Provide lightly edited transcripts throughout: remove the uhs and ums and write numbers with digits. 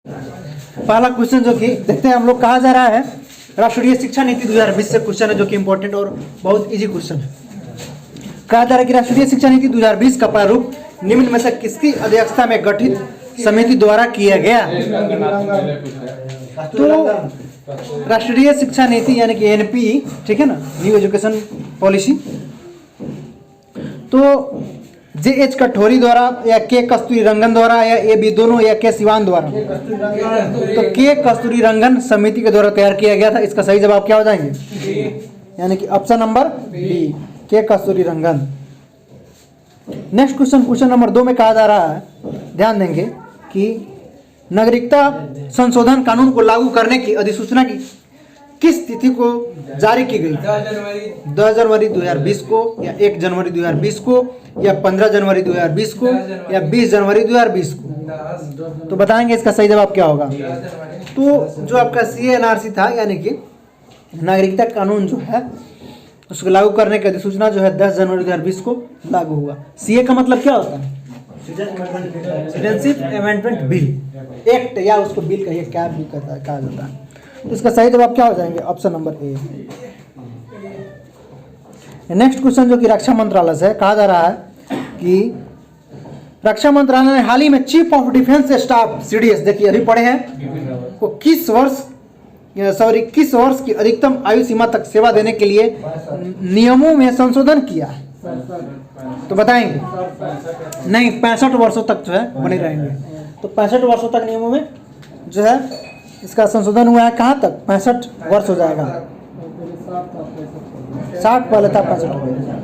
पहला क्वेश्चन जो कि देखते हैं हम लोग, कहा जा रहा है राष्ट्रीय शिक्षा नीति 2020 से क्वेश्चन है जो कि इंपॉर्टेंट और बहुत इजी क्वेश्चन है। कहा जा रहा है कि राष्ट्रीय शिक्षा नीति 2020 का प्रारूप निम्न में से किसकी अध्यक्षता में गठित समिति द्वारा किया गया? तो राष्ट्रीय शिक्षा नीति यानी कि एनपी, ठीक है ना, न्यू एजुकेशन पॉलिसी, तो जे.एच. कठोरी द्वारा या के कस्तूरी रंगन द्वारा या ए बी दोनों या के सिवान द्वारा? तो के कस्तूरी रंगन समिति के द्वारा तैयार किया गया था। इसका सही जवाब क्या हो जाएंगे? यानी कि ऑप्शन नंबर बी, के कस्तूरी रंगन। नेक्स्ट क्वेश्चन, क्वेश्चन नंबर 2 में कहा जा रहा है, ध्यान देंगे कि नागरिकता संशोधन कानून को लागू करने की अधिसूचना की किस तिथि को जारी की गई? 10 जनवरी 2020 को या 1 जनवरी 2020 को या 15 जनवरी 2020 को या 20 जनवरी 2020 को? तो बताएंगे इसका सही जवाब क्या होगा। तो जो आपका CANRC था यानी कि नागरिकता कानून जो है उसको लागू करने की अधिसूचना जो है 10 जनवरी 2020 को लागू हुआ। CA का मतलब क्या होता है? सिटीजनशिप अमेंडमेंट बिल, एक्ट, या उसको बिल कहिए, क्या बिल कहा जाता है। तो इसका सही जवाब क्या हो जाएंगे? Option number A. Next question जो कि रक्षा मंत्रालय से कहा जा रहा है कि रक्षा मंत्रालय ने हाल ही में chief of defence staff CDS, देखिए अभी पढ़े हैं, को किस वर्ष की अधिकतम आयु सीमा तक सेवा देने के लिए नियमों में संशोधन किया? तो बताएंगे नहीं, 65 वर्षों तक जो है बने रहेंगे। तो 65 वर्षों तक नियमों में जो है इसका संशोधन हुआ है। कहाँ तक? 65 वर्ष हो जाएगा। 60 पहले था, 65 हो गया।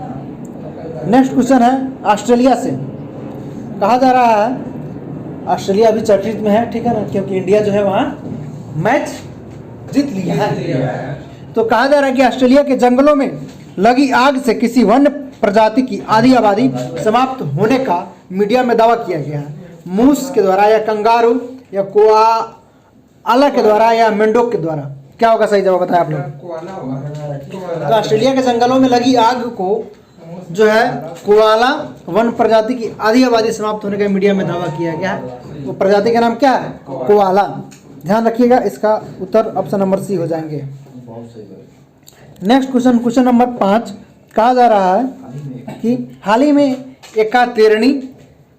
नेक्स्ट क्वेश्चन है ऑस्ट्रेलिया से, कहा जा रहा है ऑस्ट्रेलिया अभी चर्चित में है, ठीक है ना, क्योंकि इंडिया जो है वहाँ मैच जीत लिया है। तो कहा जा रहा है कि ऑस्ट्रेलिया के जंगलों में लगी आग से किसी वन्य प्रजाति की आधी आबादी समाप्त होने का मीडिया में दावा किया गया है। मूस के द्वारा या कंगारू या कोआला के द्वारा या मेंढक के द्वारा? क्या होगा सही जवाब बताया आप लोग? तो ऑस्ट्रेलिया के जंगलों में लगी आग को जो है कोआला वन प्रजाति की आधी आबादी समाप्त होने का मीडिया में दावा किया गया है। वो प्रजाति का नाम क्या है? कोआला। ध्यान रखिएगा, इसका उत्तर ऑप्शन नंबर सी हो जाएंगे। नेक्स्ट क्वेश्चन, क्वेश्चन नंबर 5, कहा जा रहा है कि हाल ही में एकातेरनी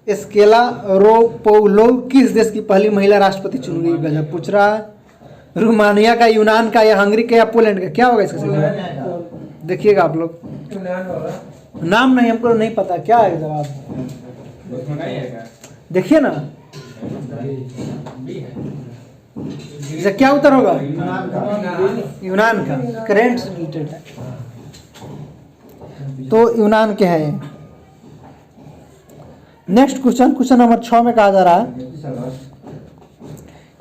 स्केलारोपोउलोव किस देश की पहली महिला राष्ट्रपति चुनी गई? गजब पूछ रहा है। रोमानिया का, यूनान का या हंगरी का या पोलैंड का? क्या होगा इसका सही जवाब? देखिएगा आप लोग, नाम नहीं, हमको नहीं पता क्या है जवाब, देखिए ना इसका क्या उत्तर होगा? यूनान का, करेंट रिलेटेड है तो यूनान के हैं। नेक्स्ट क्वेश्चन, क्वेश्चन नंबर 6 में कहा जा रहा है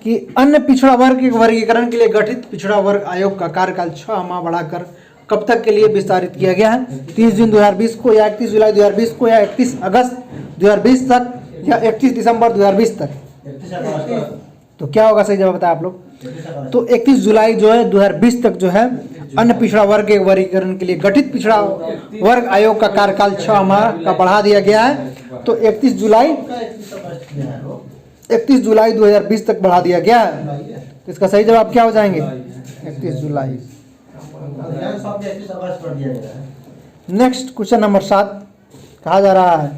कि अन्य पिछड़ा वर्ग के वर्गीकरण के लिए गठित पिछड़ा वर्ग आयोग का कार्यकाल 6 माह बढ़ाकर कब तक के लिए विस्तारित किया गया है? 30 जून 2020 को या 31 जुलाई 2020 को या 31 अगस्त 2020 तक या 31 दिसंबर 2020 तक? तो क्या होगा सही जवाब बताया आप लोग? तो 31 जुलाई जो है 2020 तक जो है अन्य पिछड़ा वर्ग के वर्गीकरण के लिए गठित पिछड़ा वर्ग आयोग का कार्यकाल 6 माह का बढ़ा दिया गया है। तो 31 जुलाई 2020 तक बढ़ा दिया गया है। तो इसका सही जवाब क्या हो जाएंगे? 31 जुलाई। नेक्स्ट क्वेश्चन नंबर 7, कहा जा रहा है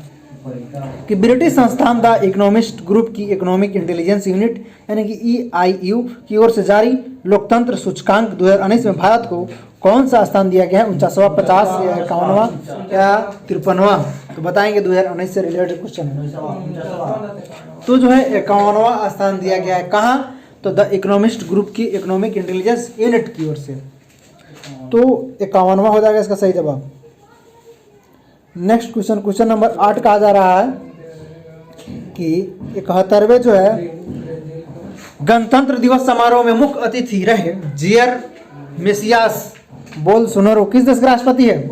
कि ब्रिटिश संस्थान द इकोनॉमिस्ट ग्रुप की इकोनॉमिक इंटेलिजेंस यूनिट यानी कि EIU की ओर से जारी लोकतंत्र सूचकांक 2019 में भारत को कौन सा स्थान दिया गया है? 49वां, 50 या 51वां या 53वां? तो बताएंगे 2019 से रिलेटेड क्वेश्चन। तो जो है 51वां स्थान दिया गया है। कहाँ? तो द इकोनॉमिस्ट ग्रुप की इकोनॉमिक इंटेलिजेंस यूनिट की ओर से। तो 51वां हो जाएगा इसका सही जवाब। नेक्स्ट क्वेश्चन, क्वेश्चन नंबर 8, कहा जा रहा है कि 71वें जो है गणतंत्र दिवस समारोह में मुख्य अतिथि रहे जियर मेसियास बोल्सोनारो किस देश के राष्ट्रपति है?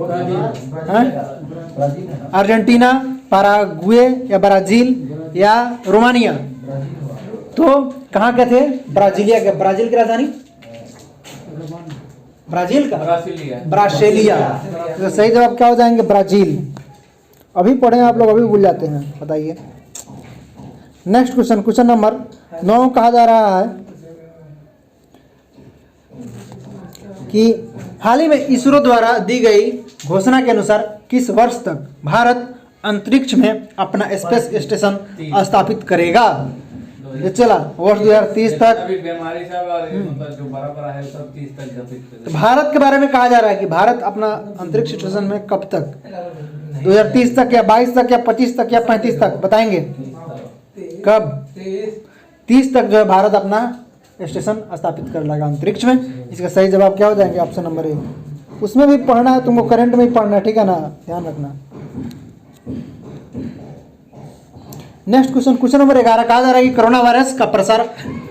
अर्जेंटीना, पैराग्वे या ब्राजील या रोमानिया? तो कहाँ के थे? ब्राजीलिया के। ब्राजील की राजधानी? ब्राजील का? ब्रासीलिया। तो सही जवाब क्या हो जाएंगे? ब्राजील। अभी पढ़े आप लोग, अभी भूल जाते हैं, बताइए। नेक्स्ट क्वेश्चन, क्वेश्चन नंबर 9 कहा जा रहा है कि हाल ही में इसरो द्वारा दी गई घोषणा के अनुसार किस वर्ष तक भारत अंतरिक्ष में अपना स्पेस स्टेशन स्थापित करेगा। ये चला वर्ष 2030 तक। बीमारी सब और मतलब जो बड़ा बड़ा है सब 30 तक स्थापित तो भारत के बारे में कहा जा रहा है कि भारत अपना अंतरिक्ष स्टेशन में कब तक, 2030 तक या 22 तक या 25 तक या 35 तक बताएंगे। कब 30 तक जो है भारत अपना स्टेशन स्थापित कर लेगा अंतरिक्ष में। इसका सही जवाब क्या हो जाएंगे, ऑप्शन नंबर ए। उसमें भी पढ़ना है तुमको, करंट में ही पढ़ना है, ठीक है ना, ध्यान रखना। नेक्स्ट क्वेश्चन, क्वेश्चन नंबर 11 कहा जा रहा है कि कोरोना वायरस का प्रसार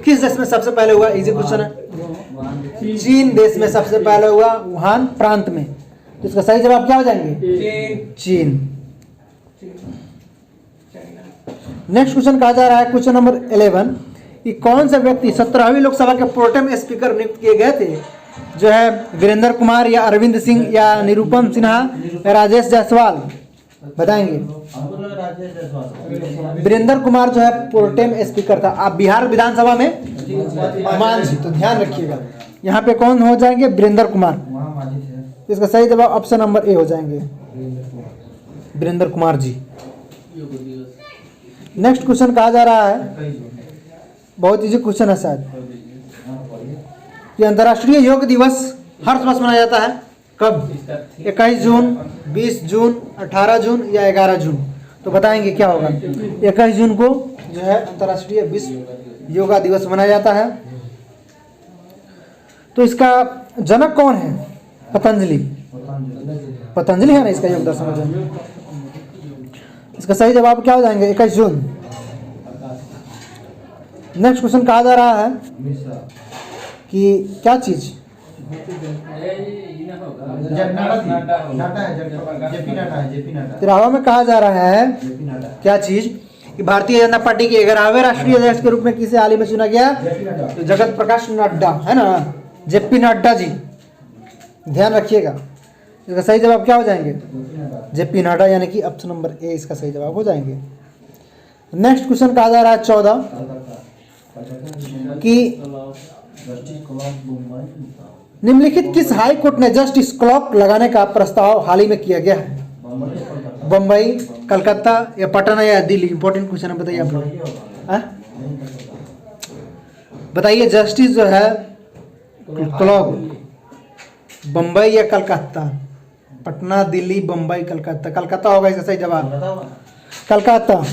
किस देश में सबसे पहले हुआ। इजी क्वेश्चन है। चीन देश में सबसे पहले हुआ, वुहान प्रांत में। तो इसका सही जवाब क्या हो जाएंगे, चीन। नेक्स्ट क्वेश्चन कहा जा रहा है, क्वेश्चन नंबर 11 कि कौन से व्यक्ति 17वीं लोकसभा के प्रोटेम स्पीकर नियुक्त किए गए थे, जो है वीरेंद्र कुमार या अरविंद सिंह या निरुपम सिन्हा या राजेश जायसवाल, बताएंगे। वीरेंद्र कुमार जो है प्रोटेम स्पीकर था। आप बिहार विधानसभा में मांझी, तो ध्यान रखिएगा यहाँ पे कौन हो जाएंगे, वीरेंद्र कुमार। इसका सही जवाब ऑप्शन नंबर ए हो जाएंगे, वीरेंद्र कुमार जी। नेक्स्ट क्वेश्चन कहा जा रहा है, बहुत इजी क्वेश्चन है शायद, कि अंतर्राष्ट्रीय योग दिवस हर वर्ष मनाया जाता है कब, 21 जून, 20 जून, 18 जून या 11 जून। तो बताएंगे क्या होगा। 21 जून को जो है अंतर्राष्ट्रीय विश्व योगा दिवस मनाया जाता है। तो इसका जनक कौन है, पतंजलि। पतंजलि है ना इसका योग दर्शन। इसका सही जवाब क्या हो जाएंगे, 21 जून। नेक्स्ट क्वेश्चन कहा जा रहा है कि क्या चीज, तिरावा में कहा जा रहा है क्या चीज कि भारतीय जनता पार्टी के 11वें राष्ट्रीय अध्यक्ष के रूप में किसे हाल ही में चुना गया, तो जगत प्रकाश नड्डा है ना, जेपी नड्डा जी। ध्यान रखिएगा, इसका सही जवाब क्या हो जाएंगे, जेपी नड्डा, यानी कि ऑप्शन नंबर ए इसका सही जवाब हो जाएंगे। नेक्स्ट क्वेश्चन कहा जा रहा है 14 कि निम्नलिखित किस हाई कोर्ट ने जस्टिस क्लॉक लगाने का प्रस्ताव हाल ही में किया गया है, बम्बई, कलकत्ता या पटना या दिल्ली। इंपॉर्टेंट क्वेश्चन है, बताइए आप लोग, बताइए जस्टिस जो है क्लॉक, बम्बई या कलकत्ता, पटना, दिल्ली, बम्बई, कलकत्ता। कलकत्ता होगा इसका सही जवाब, कलकत्ता।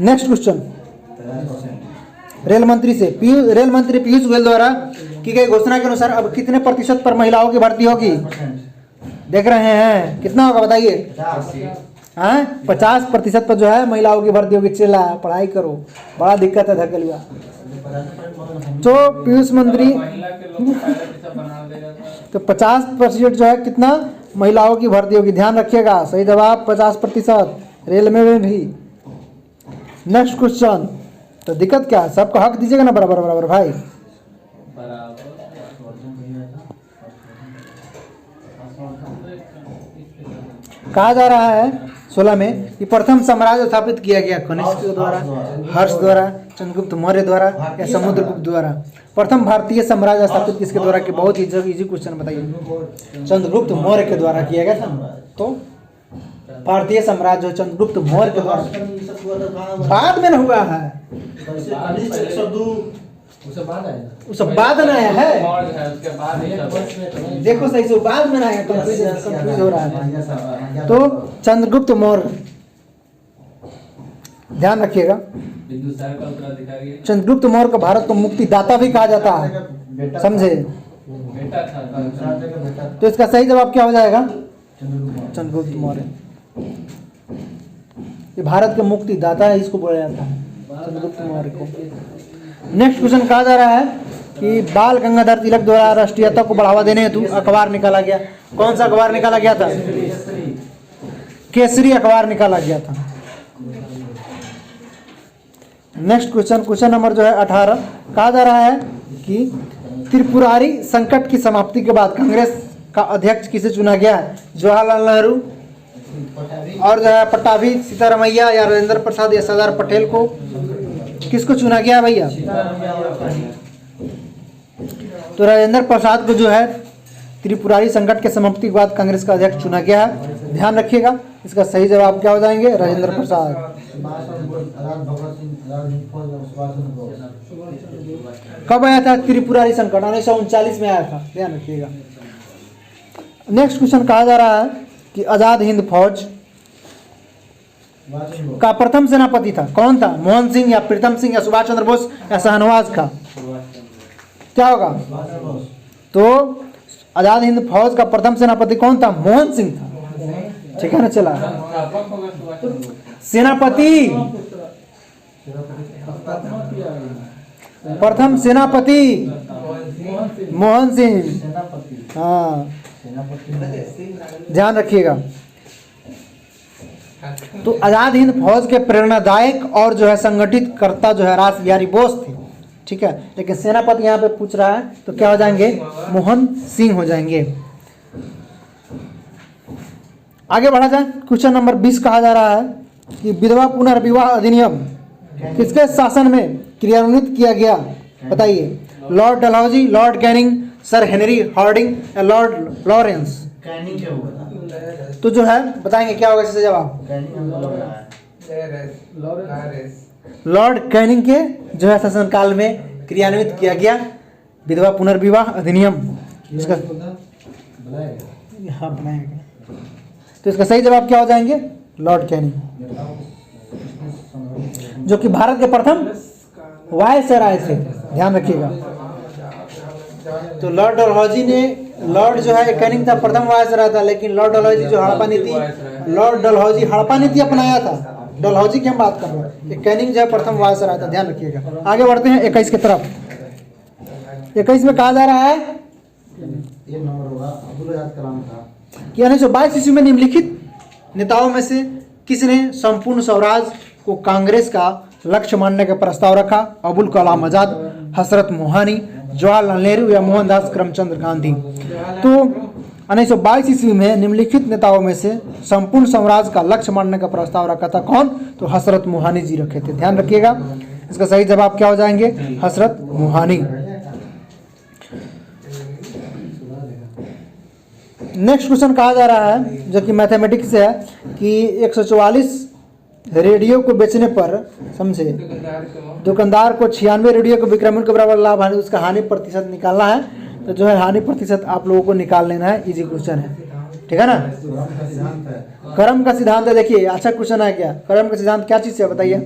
नेक्स्ट क्वेश्चन, रेल मंत्री से रेल मंत्री पीयूष गोयल द्वारा की गई घोषणा के अनुसार अब कितने प्रतिशत पर महिलाओं की भर्ती होगी, देख रहे हैं कितना होगा बताइए। 50% पर जो है महिलाओं की भर्ती होगी। चिल्ला पढ़ाई करो, बड़ा दिक्कत है धकेलुआ। तो पीयूष मंत्री तो 50% जो है कितना महिलाओं की भर्ती होगी, ध्यान रखिएगा। सही जवाब 50%, रेल में भी। नेक्स्ट क्वेश्चन, तो दिक्कत क्या है, सबको हक दीजिएगा ना बराबर बराबर भाई। कहा जा रहा है 16 में कि प्रथम साम्राज्य स्थापित किया गया कनिष्क द्वारा, हर्ष द्वारा, चंद्रगुप्त मौर्य द्वारा या समुद्रगुप्त द्वारा। प्रथम भारतीय साम्राज्य स्थापित किसके द्वारा की, बहुत इजी क्वेश्चन बताइए। चंद्रगुप्त मौर्य के द्वारा किया गया था। तो भारतीय साम्राज्य चंद्रगुप्त मौर्य के द्वारा, बाद में न हुआ है, उस बाद में आया है, देखो सही से बाद में आया, कंफ्यूज हो रहा है। तो चंद्रगुप्त मौर्य, ध्यान रखिएगा। चंद्रगुप्त मौर्य को भारत को मुक्तिदाता भी कहा जाता है, समझे। तो इसका सही जवाब क्या हो जाएगा, चंद्रगुप्त मौर्य। ये भारत के मुक्तिदाता है, इसको बोला जाता है चंद्रगुप्त मौर्य को। नेक्स्ट क्वेश्चन कहा जा रहा है कि बाल गंगाधर तिलक द्वारा राष्ट्रीयता को बढ़ावा देने हेतु अखबार निकाला गया। कौन सा अखबार निकाला गया था, केसरी अखबार निकाला गया था। नेक्स्ट क्वेश्चन, क्वेश्चन नंबर जो है 18, कहा जा रहा है कि त्रिपुरारी संकट की समाप्ति के बाद कांग्रेस का अध्यक्ष किसे चुना गया है, जवाहरलाल नेहरू, और जो है पट्टाभी सीतारमैया या राजेंद्र प्रसाद या सरदार पटेल को किसको चुना गया भैया? तो राजेंद्र प्रसाद को जो है त्रिपुरारी संकट के समाप्ति के बाद कांग्रेस का अध्यक्ष चुना गया है। ध्यान रखिएगा, इसका सही जवाब क्या हो जाएंगे? राजेंद्र प्रसाद। कब आया था त्रिपुरारी संकट? 1939 में आया था, ध्यान रखिएगा। नेक्स्ट क्वेश्चन कहा जा रहा है कि आजाद हिंद फौज का प्रथम सेनापति था कौन था? मोहन सिंह या प्रीतम सिंह या सुभाष चंद्र बोस या शाहनवाज खां? क्या होगा? तो आजाद हिंद फौज का प्रथम सेनापति कौन था? मोहन सिंह था। ठीक है ना? चला सेनापति, प्रथम सेनापति मोहन सिंह। हाँ, ध्यान रखिएगा। तो आजाद हिंद फौज के प्रेरणादायक और जो है संगठित कर्ता जो है रास बिहारी बोस थे। ठीक है, लेकिन सेनापति यहाँ पे पूछ रहा है तो क्या हो जाएंगे? मोहन सिंह हो जाएंगे। आगे बढ़ा जाए, क्वेश्चन नंबर 20 कहा जा रहा है कि विधवा पुनर्विवाह अधिनियम किसके शासन में क्रियान्वित किया गया? बताइए। Lord Dalhousie, Lord Canning, Sir Henry Hardinge या लॉर्ड लॉरेंस? तो जो है बताएंगे क्या होगा इससे जवाब? लॉर्ड कैनिंग के जो है शासनकाल में क्रियान्वित किया गया विधवा पुनर्विवाह अधिनियम। इसका हाँ बनाएगा। तो इसका सही जवाब क्या हो जाएंगे? लॉर्ड कैनिंग, जो कि भारत के प्रथम वायसराय थे। ध्यान रखिएगा। तो लॉर्ड डलहौजी ने, लॉर्ड जो है कैनिंग था प्रथम वायसराय था, लेकिन लॉर्ड डलहौजी जो हड़प्पा नीति, लॉर्ड डलहौजी हड़प्पा नीति अपनाया था। डलहौजी की हम बात कर रहे हैं, कैनिंग जो है प्रथम वायसराय था। ध्यान रखिएगा। आगे बढ़ते हैं 21 की तरफ। 21 में कहा जा रहा है कि 1922 ईस्वी में निम्नलिखित नेताओं में से किसने संपूर्ण स्वराज को कांग्रेस का लक्ष्य मानने का प्रस्ताव रखा? अबुल कलाम आजाद, हसरत मोहानी, जवाहरलाल नेहरू या मोहनदास करमचंद गांधी? तो 1922 ईस्वी में निम्नलिखित नेताओं में से संपूर्ण स्वराज का लक्ष्य मानने का प्रस्ताव रखा था कौन? तो हसरत मोहानी जी रखे थे। ध्यान रखिएगा, इसका सही जवाब क्या हो जाएंगे? हसरत मोहानी। नेक्स्ट क्वेश्चन कहा जा रहा है जो कि मैथमेटिक्स से है कि 144 रेडियो को बेचने पर, समझे, दुकानदार को 96 रेडियो को विक्रय मूल्य के बराबर लाभ हानि, उसका हानि प्रतिशत निकालना है। तो जो है हानि प्रतिशत आप लोगों को निकाल लेना है। इजी क्वेश्चन है, ठीक है ना? कर्म का सिद्धांत है। देखिए अच्छा क्वेश्चन है क्या? कर्म का सिद्धांत क्या चीज से बताइए?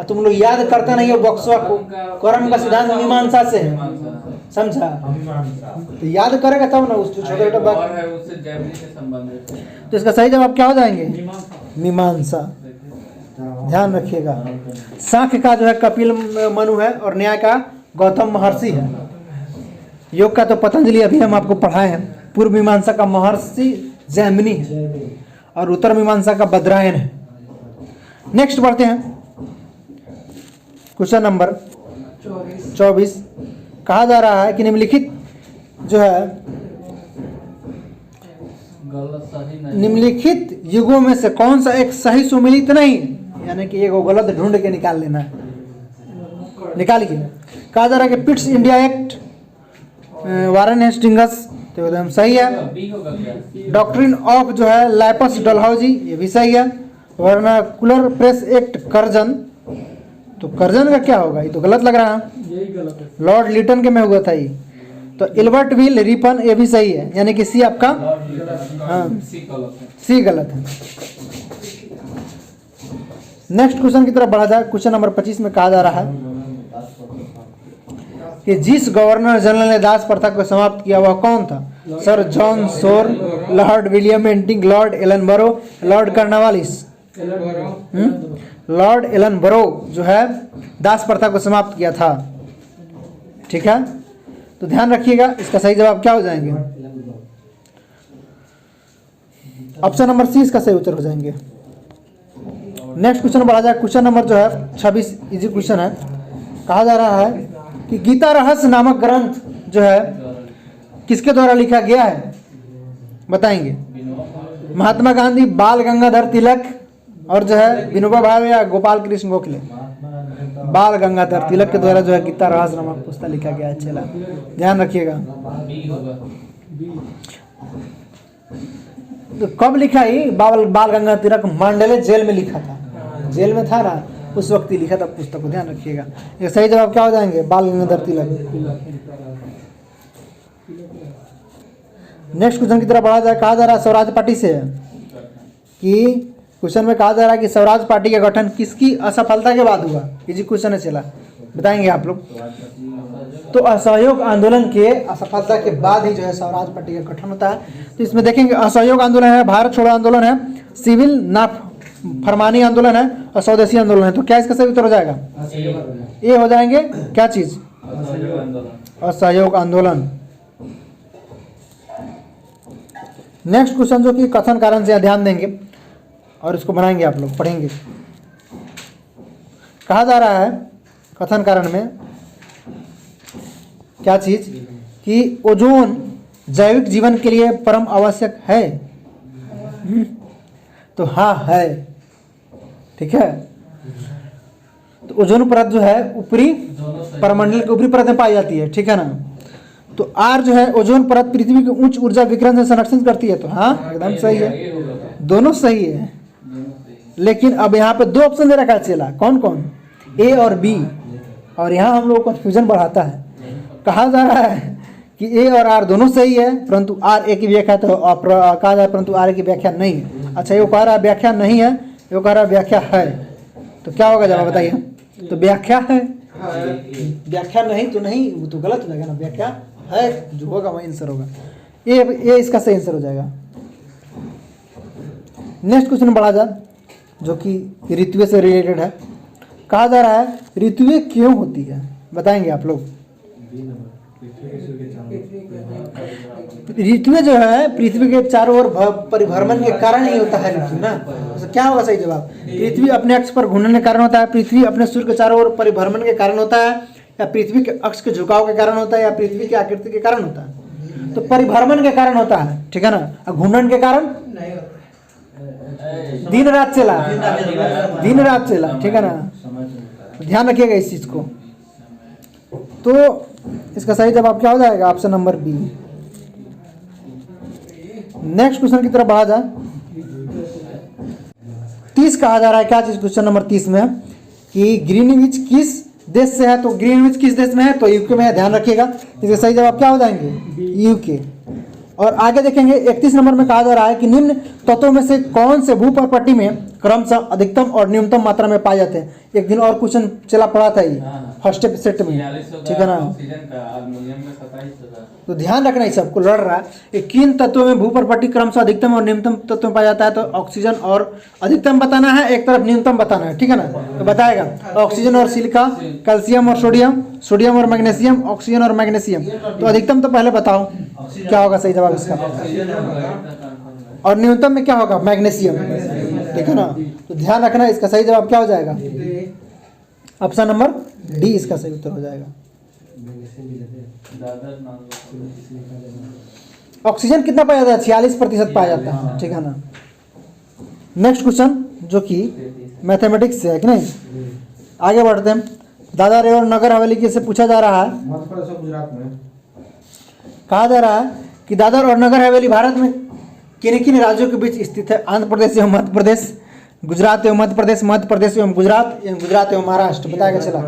तुम लोग याद करते नहीं हो बक्सवा को। कर्म का सिद्धांत मीमांसा से है, समझा? तो याद करेगा तब ना, उस छोटे छोटे बात है उससे जैवलिन से संबंधित। तो इसका सही जवाब क्या हो जाएंगे? मीमांसा। ध्यान रखिएगा। सांख्य का जो है कपिल मनु है और न्याय का गौतम महर्षि है। योग का तो पतंजलि अभी हम आपको पढ़ाए हैं। पूर्व मीमांसा का महर्षि जैमिनी है और उत्तर मीमांसा का बद्रायन है। नेक्स्ट बढ़ते हैं, क्वेश्चन नंबर 24 कहा जा रहा है कि निम्नलिखित जो है निम्नलिखित युगों में से कौन सा एक सही सुमेलित नहीं, यानी कि एक गलत ढूंढ के निकाल लेना है। निकालिए। कहा जा रहा है कि Pitt's India act, Warren Hastings, तो एकदम सही है। डॉक्ट्रिन ऑफ जो है लैपस डलहौजी, ये भी सही है। वर्नाकुलर प्रेस एक्ट कर्जन, तो कर्जन का क्या होगा? ये तो गलत लग रहा है, यही गलत है। लॉर्ड लिटन के में हुआ था ये। तो इल्बर्ट विल रिपन, ये भी सही है, यानी कि सी आपका, हाँ सी गलत है। नेक्स्ट क्वेश्चन की तरफ बढ़ा जाए। क्वेश्चन नंबर 25 में कहा जा रहा है कि जिस गवर्नर जनरल ने दास प्रथा को समाप्त किया वह कौन था? Sir John Shore, Lord William Bentinck, Lord Ellenborough, Lord Cornwallis? Lord Ellenborough जो है दास प्रथा को समाप्त किया था। ठीक है, तो ध्यान रखिएगा। इसका सही जवाब क्या हो जाएंगे? ऑप्शन नंबर सी इसका सही उत्तर हो जाएंगे। नेक्स्ट क्वेश्चन बढ़ा जाए। क्वेश्चन नंबर जो है 26 इजी क्वेश्चन है। कहा जा रहा है कि गीता रहस्य नामक ग्रंथ जो है किसके द्वारा लिखा गया है? बताएंगे। विनोबा महात्मा गांधी, बाल गंगाधर तिलक और जो है विनोबा भावे या गोपाल कृष्ण गोखले। बाल गंगाधर तिलक के द्वारा जो है गीता रहस्य नामक पुस्तक लिखा गया है। चला ध्यान रखिएगा। बी होगा। तो कब लिखा ही बाल गंगाधर तिलक? मांडले जेल में लिखा था, जेल में था ना, उस वक्त ही लिखा था पुस्तक को। ध्यान रखिएगा। ये सही जवाब क्या हो जाएंगे? बाल गंगाधर तिलक। नेक्स्ट क्वेश्चन की तरफ बढ़ा जाए। कहा जा रहा है स्वराज पार्टी से कि क्वेश्चन में कहा जा रहा है कि स्वराज पार्टी का गठन किसकी असफलता के बाद हुआ? इजी क्वेश्चन है। चला बताएंगे आप लोग। तो असहयोग आंदोलन के असफलता के बाद ही जो है स्वराज पार्टी का गठन होता है। तो इसमें देखेंगे असहयोग आंदोलन है, भारत छोड़ो आंदोलन है, सिविल ना फरमानी आंदोलन है और स्वदेशी आंदोलन है। तो क्या इसका सही उत्तर हो जाएगा? ये हो जाएंगे क्या चीज? असहयोग आंदोलन। नेक्स्ट क्वेश्चन जो कि कथन कारण से ध्यान देंगे और इसको बनाएंगे, आप लोग पढ़ेंगे। कहा जा रहा है कथन कारण में क्या चीज कि ओजोन जैविक जीवन के लिए परम आवश्यक है। तो हाँ है, ठीक है। तो ओजोन परत जो है ऊपरी परमंडल के ऊपरी परत में पाई जाती है, ठीक है ना। तो आर जो है ओजोन परत पृथ्वी के उच्च ऊर्जा विकिरण से संरक्षण करती है। तो हाँ एकदम सही है, दोनों सही है। लेकिन अब यहाँ पे दो ऑप्शन दे रखा है। चला कौन कौन? ए और बी। और यहाँ हम लोग कंफ्यूजन बढ़ाता है। कहा जा रहा है कि ए और आर दोनों सही है, परंतु आर ए की व्याख्या तो कहा जा रहा है, परंतु आर ए की व्याख्या नहीं है। अच्छा, ये कह रहा है व्याख्या नहीं है, ये कह रहा है व्याख्या है। तो क्या होगा जवाब बताइए? तो व्याख्या है, व्याख्या नहीं तो नहीं, वो तो गलत हो जाएगा ना। व्याख्या है जो होगा वही आंसर होगा। ये इसका सही आंसर हो जाएगा। नेक्स्ट क्वेश्चन बढ़ा जा जो कि ऋतुएं से रिलेटेड है। कहा जा रहा है ऋतुएं क्यों होती है? बताएंगे आप लोग। ऋतुएं जो है पृथ्वी के चारों ओर परिभ्रमण के कारण ही होता है ऋतु ना। तो क्या होगा सही जवाब? पृथ्वी अपने अक्ष पर घूमने के कारण होता है, पृथ्वी अपने सूर्य के चारों ओर परिभ्रमण के कारण होता है, या पृथ्वी के अक्ष के झुकाव के कारण होता है, या पृथ्वी की आकृति के कारण होता है। तो परिभ्रमण के कारण होता है, ठीक है ना। और घूर्णन के कारण दिन रात चला, दिन रात चला, ठीक है ना। ध्यान रखिएगा इस चीज को। तो इसका सही जवाब क्या हो जाएगा? Option number B. Next question की तरफ बढ़ा जाए। 30 कहा जा रहा है क्या चीज? क्वेश्चन नंबर 30 में कि ग्रीनविच किस देश से है? तो ग्रीनविच किस देश में है? तो यूके में है। ध्यान रखिएगा। इसके सही जवाब क्या हो जाएंगे? यूके। और आगे देखेंगे 31 नंबर में कहा जा रहा है कि निम्न तत्वों में से कौन से भूपर्पट्टी में क्रमशः अधिकतम और न्यूनतम मात्रा में पाए जाते हैं? एक दिन और क्वेश्चन चला पड़ा था ये फर्स्ट सेट में, ठीक है ना। तो ध्यान रखना, इस सबको लड़ रहा है कि किन तत्वों में भूपर्पट्टी क्रमशः अधिकतम और न्यूनतम तत्व में पाया जाता है। तो ऑक्सीजन और अधिकतम बताना है, एक तरफ न्यूनतम बताना है, ठीक है ना। तो बताएगा ऑक्सीजन और सिलिका, कैल्शियम और सोडियम, सोडियम और मैग्नीशियम, ऑक्सीजन और मैग्नीशियम। तो अधिकतम तो पहले बताओ क्या होगा सही जवाब इसका। और न्यूनतम में क्या होगा? मैग्नीशियम, ठीक है ना। तो ध्यान रखना, इसका सही जवाब क्या हो जाएगा? ऑप्शन नंबर डी इसका सही उत्तर हो जाएगा। ऑक्सीजन कितना पाया जाता है? 46% पाया जाता है, ठीक है ना। नेक्स्ट क्वेश्चन जो कि मैथमेटिक्स से है कि नहीं, आगे बढ़ते हैं। दादर और नगर हवेली की से पूछा जा रहा है। कहा जा रहा है कि दादर और नगर हवेली भारत में किन किन राज्यों के बीच स्थित है? आंध्र प्रदेश एवं मध्य प्रदेश, गुजरात एवं मध्य प्रदेश, मध्य प्रदेश एवं गुजरात, गुजरात एवं महाराष्ट्र। बताएगा चला।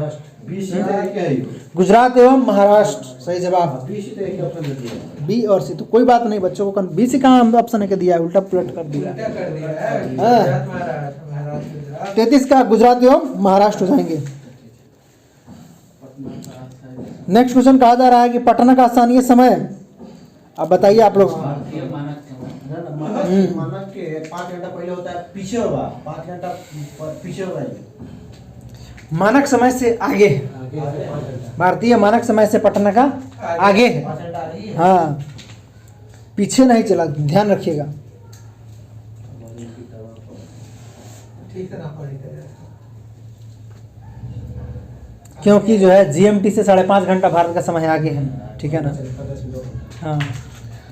गुजरात एवं महाराष्ट्र सही जवाब। बी और सी। तो कोई बात नहीं बच्चों को, बी सी कहाँ ऑप्शन है दिया है, उल्टा पुलट कर दिया। 33 का गुजरात एवं महाराष्ट्र हो जाएंगे। नेक्स्ट क्वेश्चन कहा जा रहा है कि पटना का स्थानीय समय, अब बताइए आप लोग। मानक के 5 घंटा पहले होता है, पीछे होगा 5 घंटा पीछे होगा। मानक समय से आगे, भारतीय मानक समय से पटना का आगे है, हाँ पीछे नहीं चला। ध्यान रखिएगा। क्योंकि जो है जीएमटी से 5.5 घंटा भारत का समय आगे है, ठीक है ना। हाँ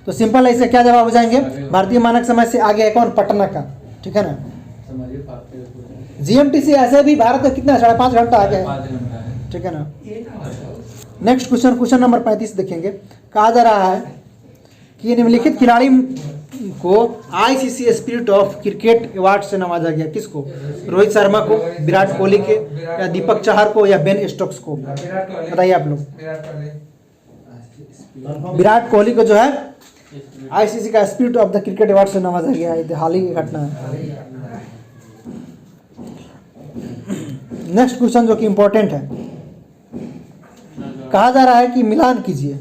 तो सिंपल है, इसका क्या जवाब हो जाएंगे? भारतीय मानक समय से आगे है कौन? पटना का, ठीक है ना। समझिए पार्टी जीएमटी से ऐसे भी भारत का कितना 5.5 घंटा आगे है, 5 घंटा है। ठीक है ना। नेक्स्ट क्वेश्चन, क्वेश्चन नंबर 35 देखेंगे। कहा जा रहा है कि निम्नलिखित खिलाड़ी को ICC spirit of cricket award से नवाजा गया। किसको? रोहित शर्मा को, विराट कोहली के, या दीपक चाहर को, या बेन स्टोक्स को? बताइए आप लोग। विराट कोहली को जो है आईसीसी का spirit of the cricket award से नवाजा गया है, ये हाल ही की घटना है। नेक्स्ट क्वेश्चन जो कि इंपॉर्टेंट है, कहा जा रहा है कि मिलान कीजिए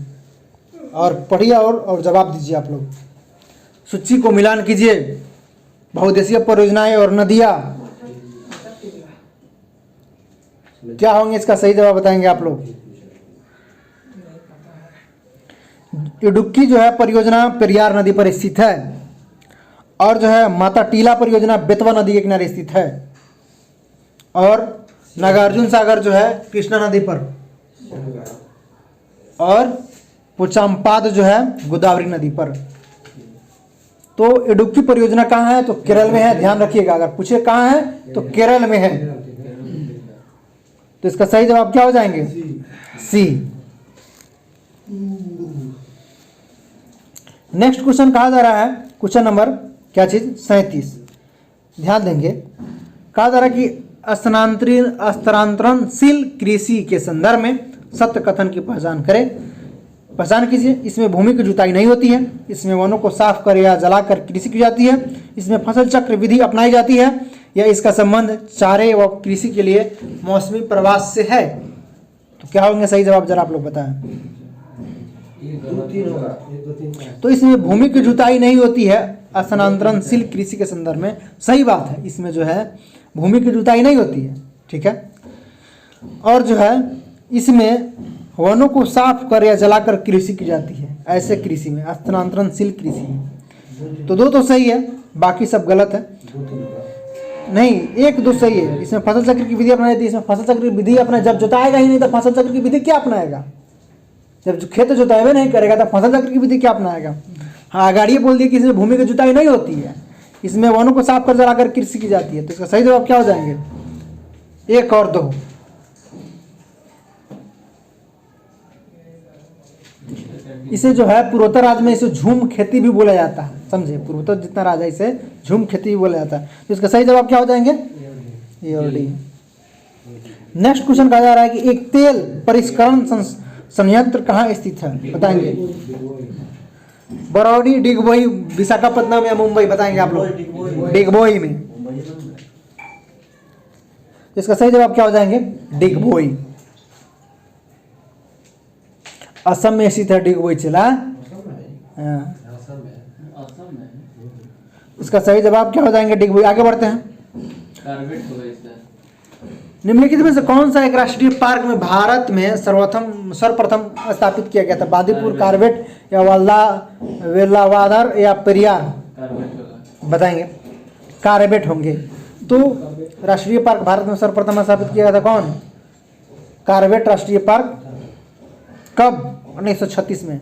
और पढ़िए और जवाब दीजिए आप लोग। सूची को मिलान कीजिए, बहुउद्देशीय परियोजनाएं और नदियां क्या होंगे, इसका सही जवाब बताएंगे आप लोग। इडुक्की जो है परियोजना पेरियार नदी पर स्थित है, और जो है माता टीला परियोजना बेतवा नदी के किनारे स्थित है, और नागार्जुन सागर जो है कृष्णा नदी पर, और पोचाम्पाद जो है गोदावरी नदी पर। तो इडुक्की परियोजना कहाँ है? तो केरल में है, ध्यान रखिएगा। अगर पूछे कहाँ है तो केरल में है। तो इसका सही जवाब क्या हो जाएंगे? सी। नेक्स्ट क्वेश्चन कहा जा रहा है, क्वेश्चन नंबर क्या चीज 37, ध्यान देंगे। कहा जा रहा है कि स्थानांतरणशील कृषि के संदर्भ में सत्य कथन की पहचान करें। पहचान कीजिए। इसमें भूमि की जुताई नहीं होती है, इसमें वनों को साफ कर या जलाकर कृषि की जाती है, इसमें फसल चक्र विधि अपनाई जाती है, या इसका संबंध चारे व कृषि के लिए मौसमी प्रवास से है। तो क्या होंगे सही जवाब, जरा आप लोग बताएं। तो इसमें भूमि की जुताई नहीं होती है स्थानांतरणशील कृषि के संदर्भ में, सही बात है। इसमें जो है भूमि की जुताई नहीं होती है, ठीक है। और जो है इसमें वनों को साफ कर या जलाकर कृषि की जाती है, ऐसे कृषि में, स्थानांतरणशील कृषि में। तो 2 तो सही है, बाकी सब गलत है। नहीं, 1-2 सही है। इसमें फसल चक्र की विधि अपनाई थी, इसमें फसल चक्र की विधि अपना, जब जोताएगा ही नहीं तो फसल चक्र की विधि क्या अपनाएगा? जब खेत जोताएबे नहीं करेगा तो फसल चक्र की विधि क्या अपनाएगा? हाँ, गाड़िए बोल दिया कि इसमें भूमि की जुताई नहीं होती है, इसमें वनों को साफ कर जलाकर कृषि की जाती है। तो इसका सही जवाब क्या हो जाएंगे? 1 और 2। इसे जो है पूर्वोत्तर राज्य में इसे झूम खेती भी बोला जाता है, समझे। पूर्वोत्तर जितना राज्य है इसे झूम खेती भी बोला जाता है। तो इसका सही जवाब क्या हो जाएंगे? ए और डी। नेक्स्ट क्वेश्चन कहा जा रहा है कि एक तेल परिष्करण संयंत्र कहाँ स्थित है, बताएंगे। बरौनी, डिगबोई, विशाखापट्टनम या मुंबई, बताएंगे आप लोग। डिगबोई में। इसका सही जवाब क्या हो जाएंगे? डिगबोई। असम में स्थित है डिगबोई जिला। इसका सही जवाब क्या हो जाएंगे? डिगबोई। आगे बढ़ते हैं। निम्नलिखित में से कौन सा एक राष्ट्रीय पार्क में भारत में सर्वप्रथम स्थापित किया गया था? बांदीपुर, कार्बेट, या वेलावादर, या पेरियार? बताएंगे। कार्बेट होंगे। तो राष्ट्रीय पार्क भारत में सर्वप्रथम स्थापित किया गया था कौन? कार्बेट राष्ट्रीय पार्क। कब? 1936 में।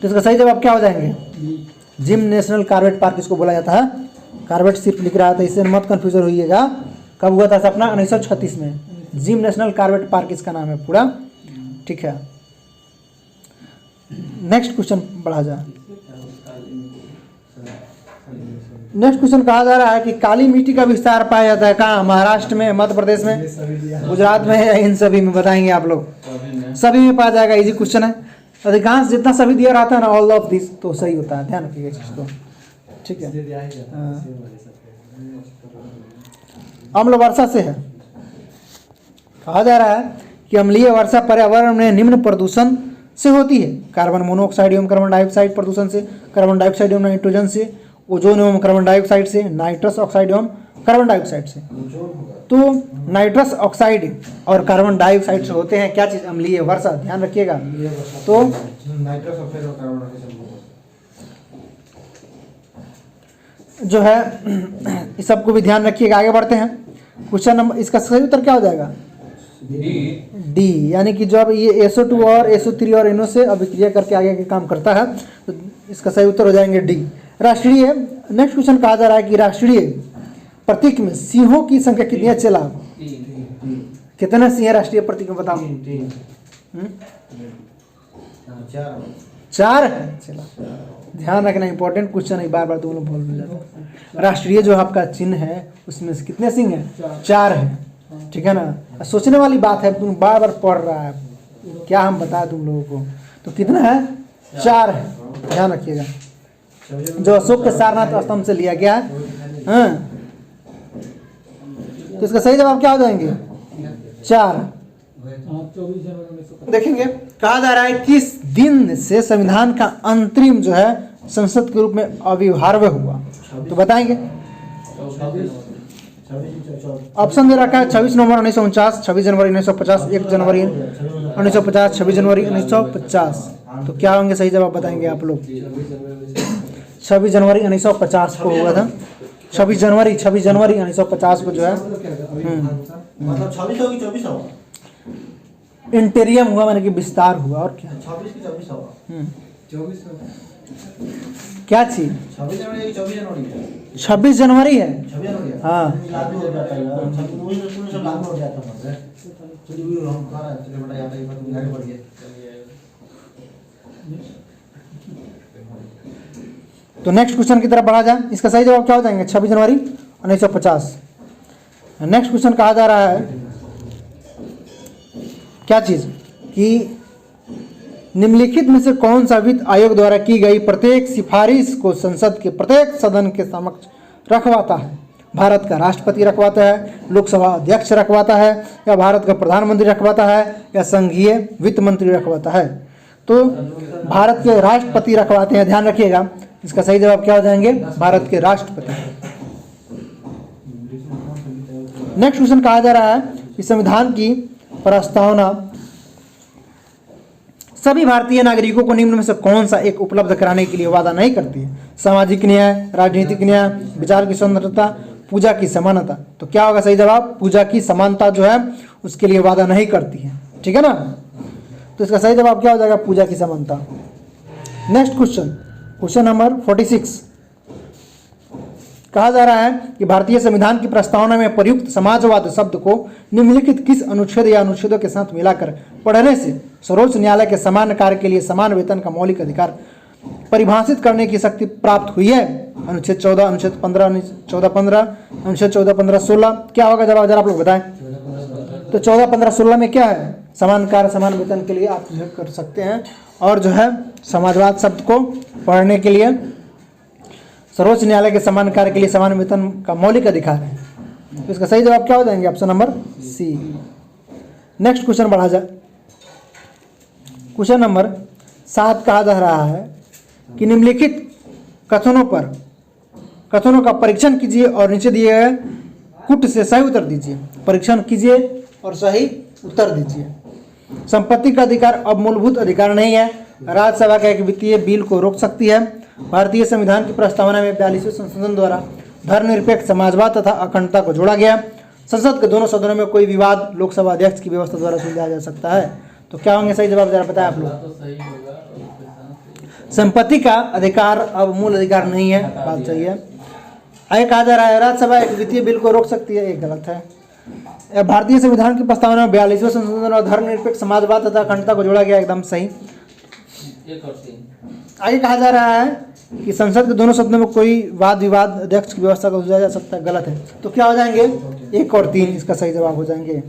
तो इसका सही जवाब क्या हो जाएंगे? जिम नेशनल कार्बेट पार्क इसको बोला जाता है। कार्बेट सिर्फ लिख रहा था, इससे मत कंफ्यूजन होइएगा। कब हुआ था स्थापना? 1936 में। जिम नेशनल कार्बेट पार्क इसका नाम है पूरा, ठीक है। नेक्स्ट क्वेश्चन बढ़ा जाए। नेक्स्ट क्वेश्चन कहा जा रहा है कि काली मिट्टी का विस्तार पाया जाता है कहाँ? महाराष्ट्र में, मध्य प्रदेश में, गुजरात में, या इन सभी में? बताएंगे आप लोग। सभी में पाया जाएगा, इजी क्वेश्चन है। अधिकांश जितना सभी दिया रहता है ना, ऑल ऑफ दिस, तो सही होता है। ध्यान रखिएगा इस चीज को, ठीक है। अम्ल वर्षा से है। कहा जा रहा है कि अम्लीय वर्षा पर्यावरण में निम्न प्रदूषण से होती है: कार्बन मोनोऑक्साइड एवं कार्बन डाइऑक्साइड प्रदूषण से, कार्बन डाइऑक्साइड एवं नाइट्रोजन से, ओजोन एवं कार्बन डाइऑक्साइड से, नाइट्रस ऑक्साइड एवं कार्बन डाइऑक्साइड से। तो नाइट्रस ऑक्साइड और कार्बन डाइऑक्साइड से होते हैं क्या चीज? अम्लीय वर्षा। ध्यान रखिएगा। तो नाइट्रस ऑक्साइड और कार्बन डाइऑक्साइड जो है इस सबको भी ध्यान रखिएगा। आगे बढ़ते हैं। क्वेश्चन नंबर, इसका सही उत्तर क्या हो जाएगा? डी, यानी कि जब ये SO2 और SO3 और NO से अभिक्रिया करके आगे के काम करता है तो इसका सही उत्तर हो जाएंगे डी। राष्ट्रीय, नेक्स्ट क्वेश्चन कहा जा रहा है कि राष्ट्रीय प्रतीक में सिंहों की संख्या कितनी है? चला कितना सिंह है राष्ट्रीय प्रतीक में बताओ? 4 है। चला, ध्यान रखना, इंपॉर्टेंट क्वेश्चन है, बार बार तुम लोग बोल जाते। राष्ट्रीय जो आपका चिन्ह है उसमें से कितने सिंह है? 4 है, ठीक है ना। सोचने वाली बात है, तुम बार बार पढ़ रहा है, क्या हम बताएं तुम लोगों को। तो कितना है? 4 है, ध्यान रखिएगा। जो अशोक के सारनाथ स्तंभ से लिया गया है, हाँ। तो इसका सही जवाब क्या हो जाएंगे? 4। देखेंगे, कहा जा रहा है किस दिन से संविधान का अंतरिम जो है संसद के रूप में अविभाज्य हुआ? तो बताएंगे। ऑप्शन दे रखा है 26 नवंबर 1949, 26 जनवरी 1950, 1 जनवरी 1950, 26 जनवरी 1950। तो क्या होंगे सही जवाब बताएंगे आप लोग? 26 जनवरी 1950 को हुआ था। 26 जनवरी 1950 को जो है मतलब 26 होगी 24 होगा। इंटीरियम हुआ, माने कि विस्तार हुआ। और क्या? 26 की 24 होगा। 24 क्या चीज? 26 जनवरी की 24 जनवरी है। 26 जनवरी है। 26 जनवरी है। हाँ। लागू हो जाता है यार। 26 में सब लागू हो जाता है। चलिए वो हम कर रहे हैं, चलिए बेटा यहाँ पे बात आगे बढ़िए। तो नेक्स्ट क्वेश्चन की तरफ बढ़ा जाए। इसका सही जवाब क्या हो जाएंगे? 26 जनवरी 1950। नेक्स्ट क्वेश्चन कहा जा रहा है क्या चीज कि निम्नलिखित में से कौन सा वित्त आयोग द्वारा की गई प्रत्येक सिफारिश को संसद के प्रत्येक सदन के समक्ष रखवाता है? भारत का राष्ट्रपति रखवाता है, लोकसभा अध्यक्ष रखवाता है, या भारत का प्रधानमंत्री रखवाता है, या संघीय वित्त मंत्री रखवाता है? तो भारत के राष्ट्रपति रखवाते हैं, ध्यान रखिएगा। इसका सही जवाब क्या हो जाएंगे? भारत के राष्ट्रपति। नेक्स्ट क्वेश्चन कहा जा रहा है कि संविधान की प्रस्तावना सभी भारतीय नागरिकों को निम्न में से कौन सा एक उपलब्ध कराने के लिए वादा नहीं करती है? सामाजिक न्याय, राजनीतिक न्याय, विचार की स्वतंत्रता, पूजा की समानता। तो क्या होगा सही जवाब? पूजा की समानता जो है उसके लिए वादा नहीं करती है, ठीक है ना। तो इसका सही जवाब क्या हो जाएगा? पूजा की समानता। नेक्स्ट क्वेश्चन, क्वेश्चन नंबर 46 कहा जा रहा है कि भारतीय संविधान की प्रस्तावना में प्रयुक्त समाजवाद शब्द को निम्नलिखित किस अनुच्छेद या अनुच्छेदों के साथ मिलाकर पढ़ने से सर्वोच्च न्यायालय के समान कार्य के लिए समान वेतन का मौलिक अधिकार परिभाषित करने की शक्ति प्राप्त हुई है? अनुच्छेद 14, अनुच्छेद 15, अनुच्छेद 14, 15, 16। क्या होगा जवाब जरा आप लोग बताएं। तो 14, 15, 16 में क्या है? समान कार्य समान वेतन के लिए आप जो कर सकते हैं, और जो है समाजवाद शब्द को पढ़ने के लिए सर्वोच्च न्यायालय के समान कार्य के लिए समान वेतन का मौलिक अधिकार है। तो इसका सही जवाब क्या हो जाएंगे? Option number C. Next question बढ़ा जाए। क्वेश्चन नंबर 7 कहा जा रहा है कि निम्नलिखित कथनों का परीक्षण कीजिए और नीचे दिए गए कुट से सही उत्तर दीजिए। परीक्षण कीजिए और सही उत्तर दीजिए। संपत्ति का अधिकार अब मूलभूत अधिकार नहीं है। राज्यसभा का एक वित्तीय बिल को रोक सकती है। भारतीय संविधान की प्रस्तावना में 42वें संशोधन द्वारा धर्मनिरपेक्ष समाजवाद तथा अखंडता को जोड़ा गया। संसद के दोनों सदनों में कोई विवाद लोकसभा अध्यक्ष की व्यवस्था द्वारा सुलझाया जा सकता है। तो क्या होंगे सही जवाब जरा बताएं आप लोग। तो सही होगा। संपत्ति का अधिकार अब मूल अधिकार नहीं है, बात सही है। आगे कहा जा रहा है राज्यसभा एक वित्तीय बिल को रोक सकती है, ये गलत है। भारतीय संविधान की प्रस्तावना में 42वें संशोधन और धर्मनिरपेक्ष समाजवाद तथा अखंडता को जोड़ा गया, एकदम सही। एक और 3। आगे कहा जा रहा है कि संसद के दोनों सदनों में कोई वाद विवाद अध्यक्ष की व्यवस्था को सुलझाया जा सकता है, गलत है। तो क्या हो जाएंगे? 1 और 3 इसका सही जवाब हो जाएंगे।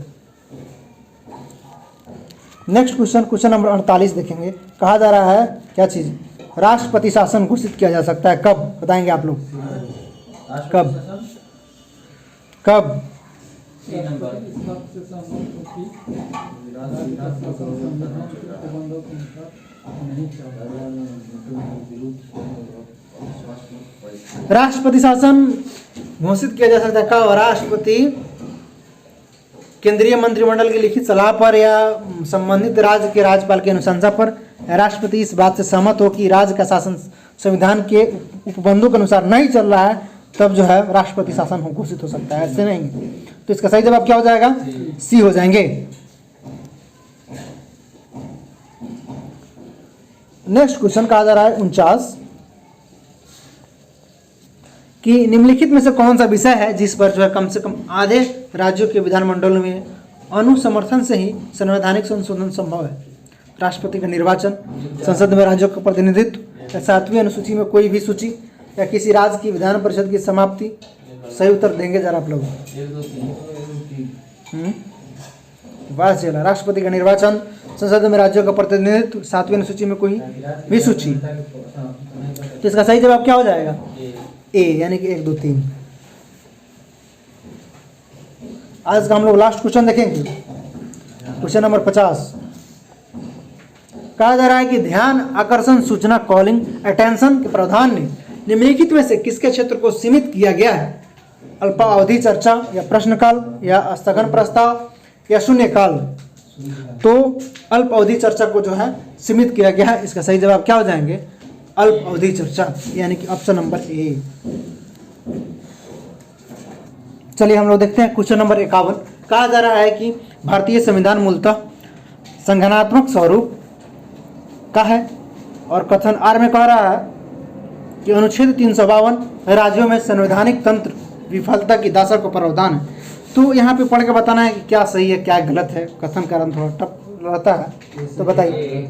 नेक्स्ट क्वेश्चन नंबर 48 देखेंगे। कहा जा रहा है क्या चीज? राष्ट्रपति शासन घोषित किया जा सकता है कब? बताएंगे आप लोग। कब? 3 नंबर। राष्ट्रपति शासन घोषित किया जा सकता है कब? राष्ट्रपति केंद्रीय मंत्रिमंडल की लिखित सलाह पर या संबंधित राज्य के राज्यपाल की अनुशंसा पर। राष्ट्रपति इस बात से सहमत हो कि राज्य का शासन संविधान के उपबंधों के अनुसार नहीं चल रहा है, तब जो है राष्ट्रपति शासन घोषित हो सकता है, ऐसे नहीं। तो इसका सही जवाब क्या हो जाएगा? सी हो जाएंगे। नेक्स्ट क्वेश्चन कहा जा रहा है 49 कि निम्नलिखित में से कौन सा विषय है जिस पर जो है कम से कम आधे राज्यों के विधानमंडलों में अनुसमर्थन से ही संवैधानिक संशोधन संभव है। राष्ट्रपति का निर्वाचन, संसद में राज्यों का प्रतिनिधित्व, या 7वीं अनुसूची में कोई भी सूची, या किसी राज्य की विधान परिषद की समाप्ति। सही उत्तर देंगे जरा आप लोग। बस चला, राष्ट्रपति का निर्वाचन, संसद में राज्यों का प्रतिनिधित्व, 7वीं अनुसूची में कोई भी सूची। तो इसका सही जवाब क्या हो जाएगा? ए, यानी कि 1 2 3। आज का हम लोग लास्ट क्वेश्चन देखेंगे, क्वेश्चन नंबर 50। कहा जा रहा है कि ध्यान आकर्षण सूचना कॉलिंग अटेंशन के प्रावधान ने निम्नलिखित में से किसके क्षेत्र को सीमित किया गया है? अल्पावधि चर्चा, या प्रश्नकाल, या स्थगन प्रस्ताव, या शून्यकाल। तो अल्प अवधि चर्चा को जो है सीमित किया गया है। इसका सही जवाब क्या हो जाएंगे? अल्प अवधि चर्चा, यानी कि ऑप्शन नंबर ए। चलिए हम लोग देखते हैं क्वेश्चन नंबर 51। कहा जा रहा है कि भारतीय संविधान मूलतः संगठनात्मक स्वरूप का है, और कथन आर में कह रहा है कि अनुच्छेद 352 राज्यों में संवैधानिक तंत्र विफलता की दशा को प्रावधान है। तो यहाँ पे पढ़ के बताना है कि क्या सही है क्या गलत है। कथन कारण थोड़ा टफ रहता है, तो बताइए।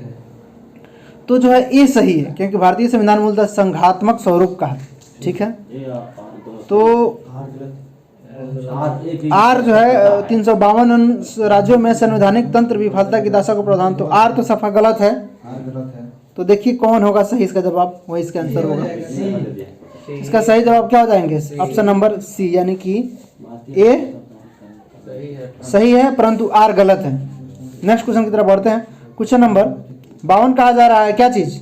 तो जो है ये सही है, क्योंकि भारतीय संविधान मूलतः संघात्मक स्वरूप का है। ठीक है, तो आर जो है 352 राज्यों में संवैधानिक तंत्र विफलता की दशा को प्रावधान, तो आर तो सफा गलत है। तो देखिए कौन होगा सही इसका जवाब, वही इसका आंसर होगा। इसका सही जवाब क्या हो जाएंगे? ऑप्शन नंबर सी, यानी कि ए सही है, परंतु आर गलत है। नेक्स्ट क्वेश्चन की तरफ बढ़ते हैं। क्वेश्चन नंबर 52 कहा जा रहा है क्या चीज?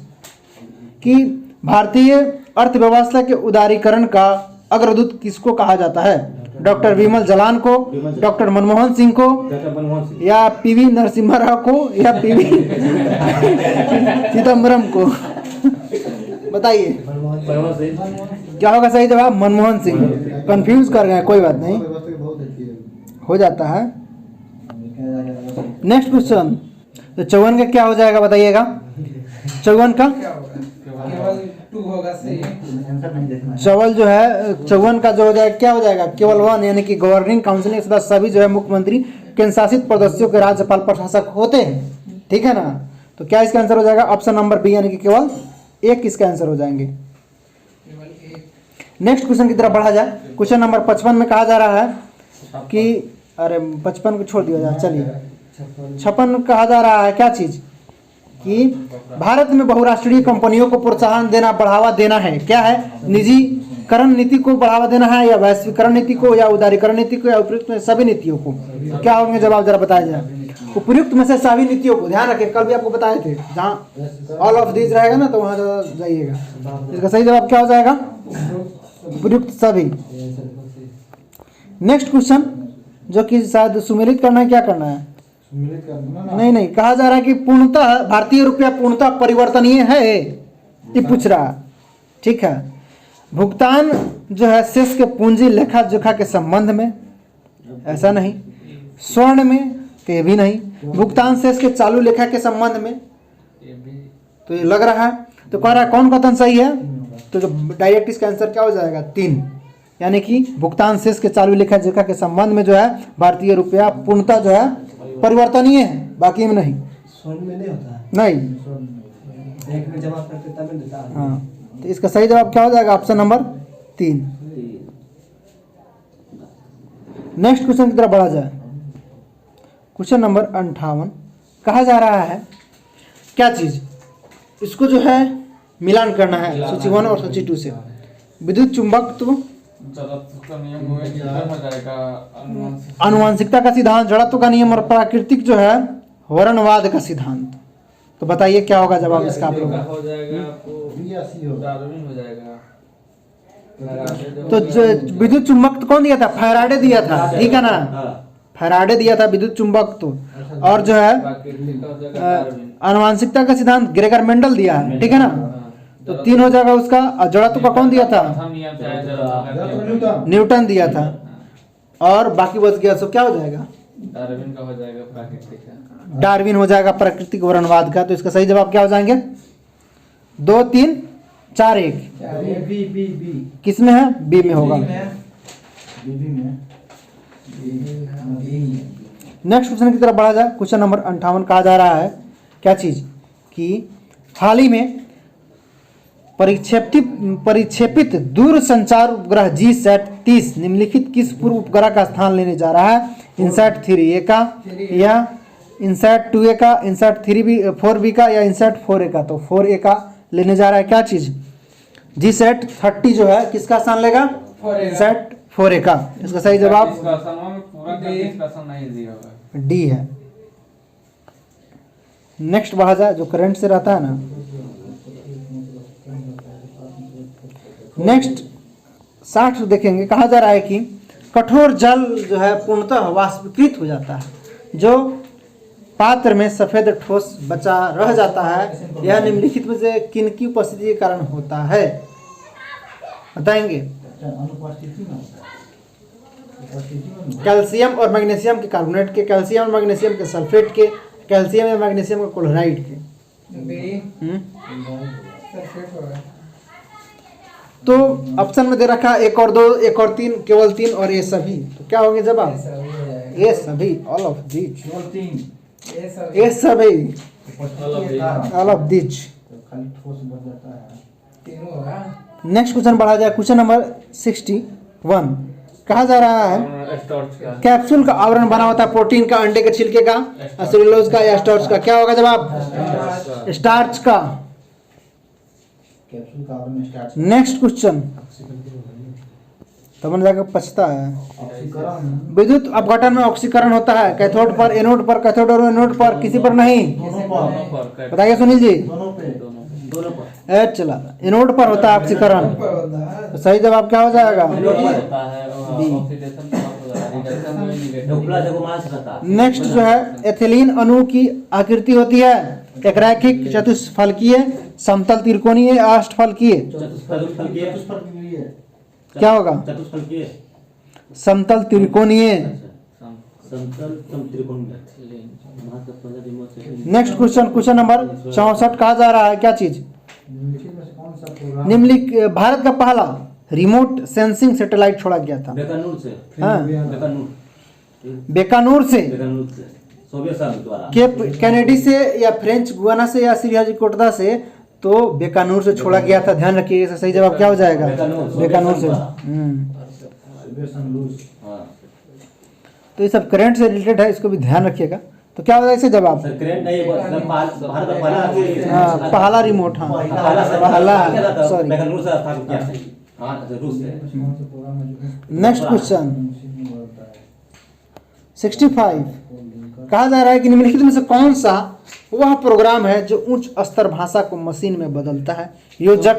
कि भारतीय अर्थव्यवस्था के उदारीकरण का अग्रदूत किसको कहा जाता है? डॉक्टर विमल जलान को, डॉक्टर मनमोहन सिंह को, या पीवी नरसिम्हा राव को, या पीवी चिदम्बरम को? बताइए क्या होगा सही जवाब? मनमोहन सिंह। कंफ्यूज कर गए, कोई बात नहीं, हो जाता है। नेक्स्ट क्वेश्चन, तो 54 का क्या हो जाएगा बताइएगा? 54 का चवल जो है 54 का जो हो जाएगा क्या हो जाएगा? केवल 1, यानी कि गवर्निंग काउंसिल के सदस्य सभी जो है मुख्यमंत्री केंद्र शासित प्रदेशों के राज्यपाल प्रशासक होते हैं। ठीक है ना? तो क्या इसका आंसर हो जाएगा? ऑप्शन नंबर बी, यानी कि केवल 1 इसका आंसर हो जाएंगे। नेक्स्ट क्वेश्चन की तरफ बढ़ा जाए। क्वेश्चन नंबर 55 में कहा जा रहा है कि अरे 55 को छोड़ दिया जाए, चलिए 56 कहा जा रहा है क्या चीज? कि भारत में बहुराष्ट्रीय कंपनियों को प्रोत्साहन देना, बढ़ावा देना है। क्या है? निजीकरण नीति को बढ़ावा देना है, या वैश्वीकरण नीति को, या उदारीकरण नीति को, या उपयुक्त में सभी नीतियों को? तो क्या होंगे जवाब जरा बताया जाए। उपयुक्त में से सभी नीतियों को, ध्यान रखें कल भी आपको बताए थे, जहाँ ऑल ऑफ दिस रहेगा ना तो वहाँ जाइएगा। इसका सही जवाब क्या हो जाएगा? उपयुक्त सभी। नेक्स्ट क्वेश्चन जो कि शायद सुमेलित करना है, क्या करना है? नहीं, कहा जा रहा है कि पूर्णतः भारतीय रुपया पूर्णतः परिवर्तनीय है, ये पूछ रहा। ठीक है, भुगतान जो है शेष के पूंजी लेखा जोखा के संबंध में, ऐसा नहीं। स्वर्ण में के भी नहीं। भुगतान शेष के चालू लेखा के संबंध में, तो ये लग रहा है। तो कह रहा है कौन कथन सही है? तो जो डायरेक्ट इसका आंसर क्या हो जाएगा? 3, यानी कि भुगतान शेष के चालू लेखा जोखा के संबंध में जो है भारतीय रुपया पूर्णतः जो है परिवर्तनीय है, बाकी में नहीं। स्वर्ण में नहीं होता है? नहीं, बैंक में जमा करते तब देता है। हाँ, तो इसका सही जवाब क्या हो जाएगा? Option number 3। नेक्स्ट क्वेश्चन की तरफ बढ़ा जाए। क्वेश्चन नंबर 58 कहा जा रहा है क्या चीज? इसको जो है मिलान करना है सूची 1 और सूची 2 से। विद्युत चुंबकत्व, आनुवंशिकता का सिद्धांत, जड़त्व का नियम, और प्राकृतिक जो है वर्णवाद का सिद्धांत। तो बताइए क्या होगा जवाब इसका आप लोग? हो जाएगा आपको डार्विन हो जाएगा। तो विद्युत चुंबकत्व कौन दिया था? फैराडे दिया था। ठीक है ना? फैराडे दिया था विद्युत चुंबकत्व। और जो है आनुवंशिकता का सिद्धांत ग्रेगर मेंडल दिया है। ठीक है ना? तो 3 हो जाएगा उसका। और जड़त्व का कौन दिया था? न्यूटन दिया था। और बाकी बच गया, सो क्या हो जाएगा? डार्विन का हो जाएगा प्राकृतिक का। डार्विन हो जाएगा प्राकृतिक वर्णवाद का। तो इसका सही जवाब क्या हो जाएंगे? 2 3 4 1 बी बी बी किस में है? बी में होगा। बीबी में नेक्स्ट क्वेश्चन की तरफ बढ़ा जाए। क्वेश्चन नंबर 58 कहा जा रहा है क्या चीज कि हाल ही में परिक्षेपित दूरसंचार उपग्रह GSAT-30 निम्नलिखित किस पूर्व उपग्रह का स्थान लेने जा रहा है? इनसैट 3A का या इनसैट 2A का, इनसैट 4B का या इनसैट 4A का? तो 4A का लेने जा रहा है क्या चीज? GSAT 30 जो है किसका स्थान लेगा? इनसैट 4A का। इसका सही जवाब डिस्कशन में पूरा का डिस्कशन नहीं दिया हुआ है। डी है। नेक्स्ट बढ़ा जाए जो करंट से रहता है ना। नेक्स्ट 60 देखेंगे। कहा जा रहा है कि कठोर जल जो है पूर्णतः वाष्पीकृत हो जाता है, जो पात्र में सफेद ठोस बचा रह जाता है, यह निम्नलिखित में से किनकी उपस्थिति के कारण होता है? बताएंगे। अनुपस्थिति में होता है, उपस्थिति में कैल्शियम और मैग्नीशियम के कार्बोनेट के, कैल्शियम और मैग्नीशियम के सल्फेट के, कैल्शियम या मैग्नीशियम के क्लोराइड के। तो ऑप्शन में दे रखा है 1 और 2, 1 और 3, केवल 3 और ये सभी। तो क्या होंगे जवाब? ये सभी, ऑल ऑफ दीज। केवल 3 ये सभी, उपस्थिति के कारण ऑल ऑफ दीज। तो खाली ठोस बन जाता है। नेक्स्ट क्वेश्चन बढ़ा जाए। क्वेश्चन नंबर 61 कहा जा रहा है स्टार्च का कैप्सूल का आवरण बना होता है प्रोटीन का, अंडे के छिलके का, सेलुलोज का या स्टार्च का? क्या होगा जवाब? स्टार्च का। कैप्सूल का आवरण स्टार्च नेक्स्ट क्वेश्चन तब जाकर पछता है। ऑक्सीकरण विद्युत अपघटन में ऑक्सीकरण होता है कैथोड पर, एनोड पर, कैथोड और एनोड पर, किसी पर नहीं? दोनों पर बताइए सुनील जी। दोनों पे चला एनोड पर होता है ऑक्सीकरण। तो सही जवाब क्या हो जाएगा? होता है ऑक्सीडेशन रिडक्शन में निगेटिव। नेक्स्ट जो है एथिलीन अणु की आकृति होती है एक रैखिक, चतुष्फलकीय, समतल त्रिकोणीय, अष्टफलकीय। चतुष्फलकीय क्या होगा? चतुष्फलकीय समतल त्रिकोणीय। नेक्स्ट क्वेश्चन नंबर 64 कहा जा रहा है क्या चीज? निम्नलिखित में से कौन सा प्रोग्राम निम्नलिखित भारत का पहला रिमोट सेंसिंग सैटेलाइट छोड़ा गया था। बीकानेर से हाँ, बीकानेर बीकानेर से सोवियत संघ द्वारा केप कैनेडी से या फ्रेंच गुयाना से या श्रीहरिकोटा से? तो बीकानेर से छोड़ा गया था। ध्यान रखिएगा। सही जवाब क्या हो जाएगा? बीकानेर से। हाँ तो ये सब करंट से रिलेटेड है, इसको भी ध्यान रखिएगा। तो क्या होगा इससे जवाब? सर करंट नहीं भारत का पहला हाँ, पहला रिमोट। हाँ, पहला सॉरी। बीकानेर से स्थापित किया था। हाँ रूस से। नेक्स्ट क्वेश्चन 65 कहा जा रहा है कि निम्नलिखित में से कौन सा वह प्रोग्राम है जो उच्च स्तर भाषा को मशीन में बदलता है? योजक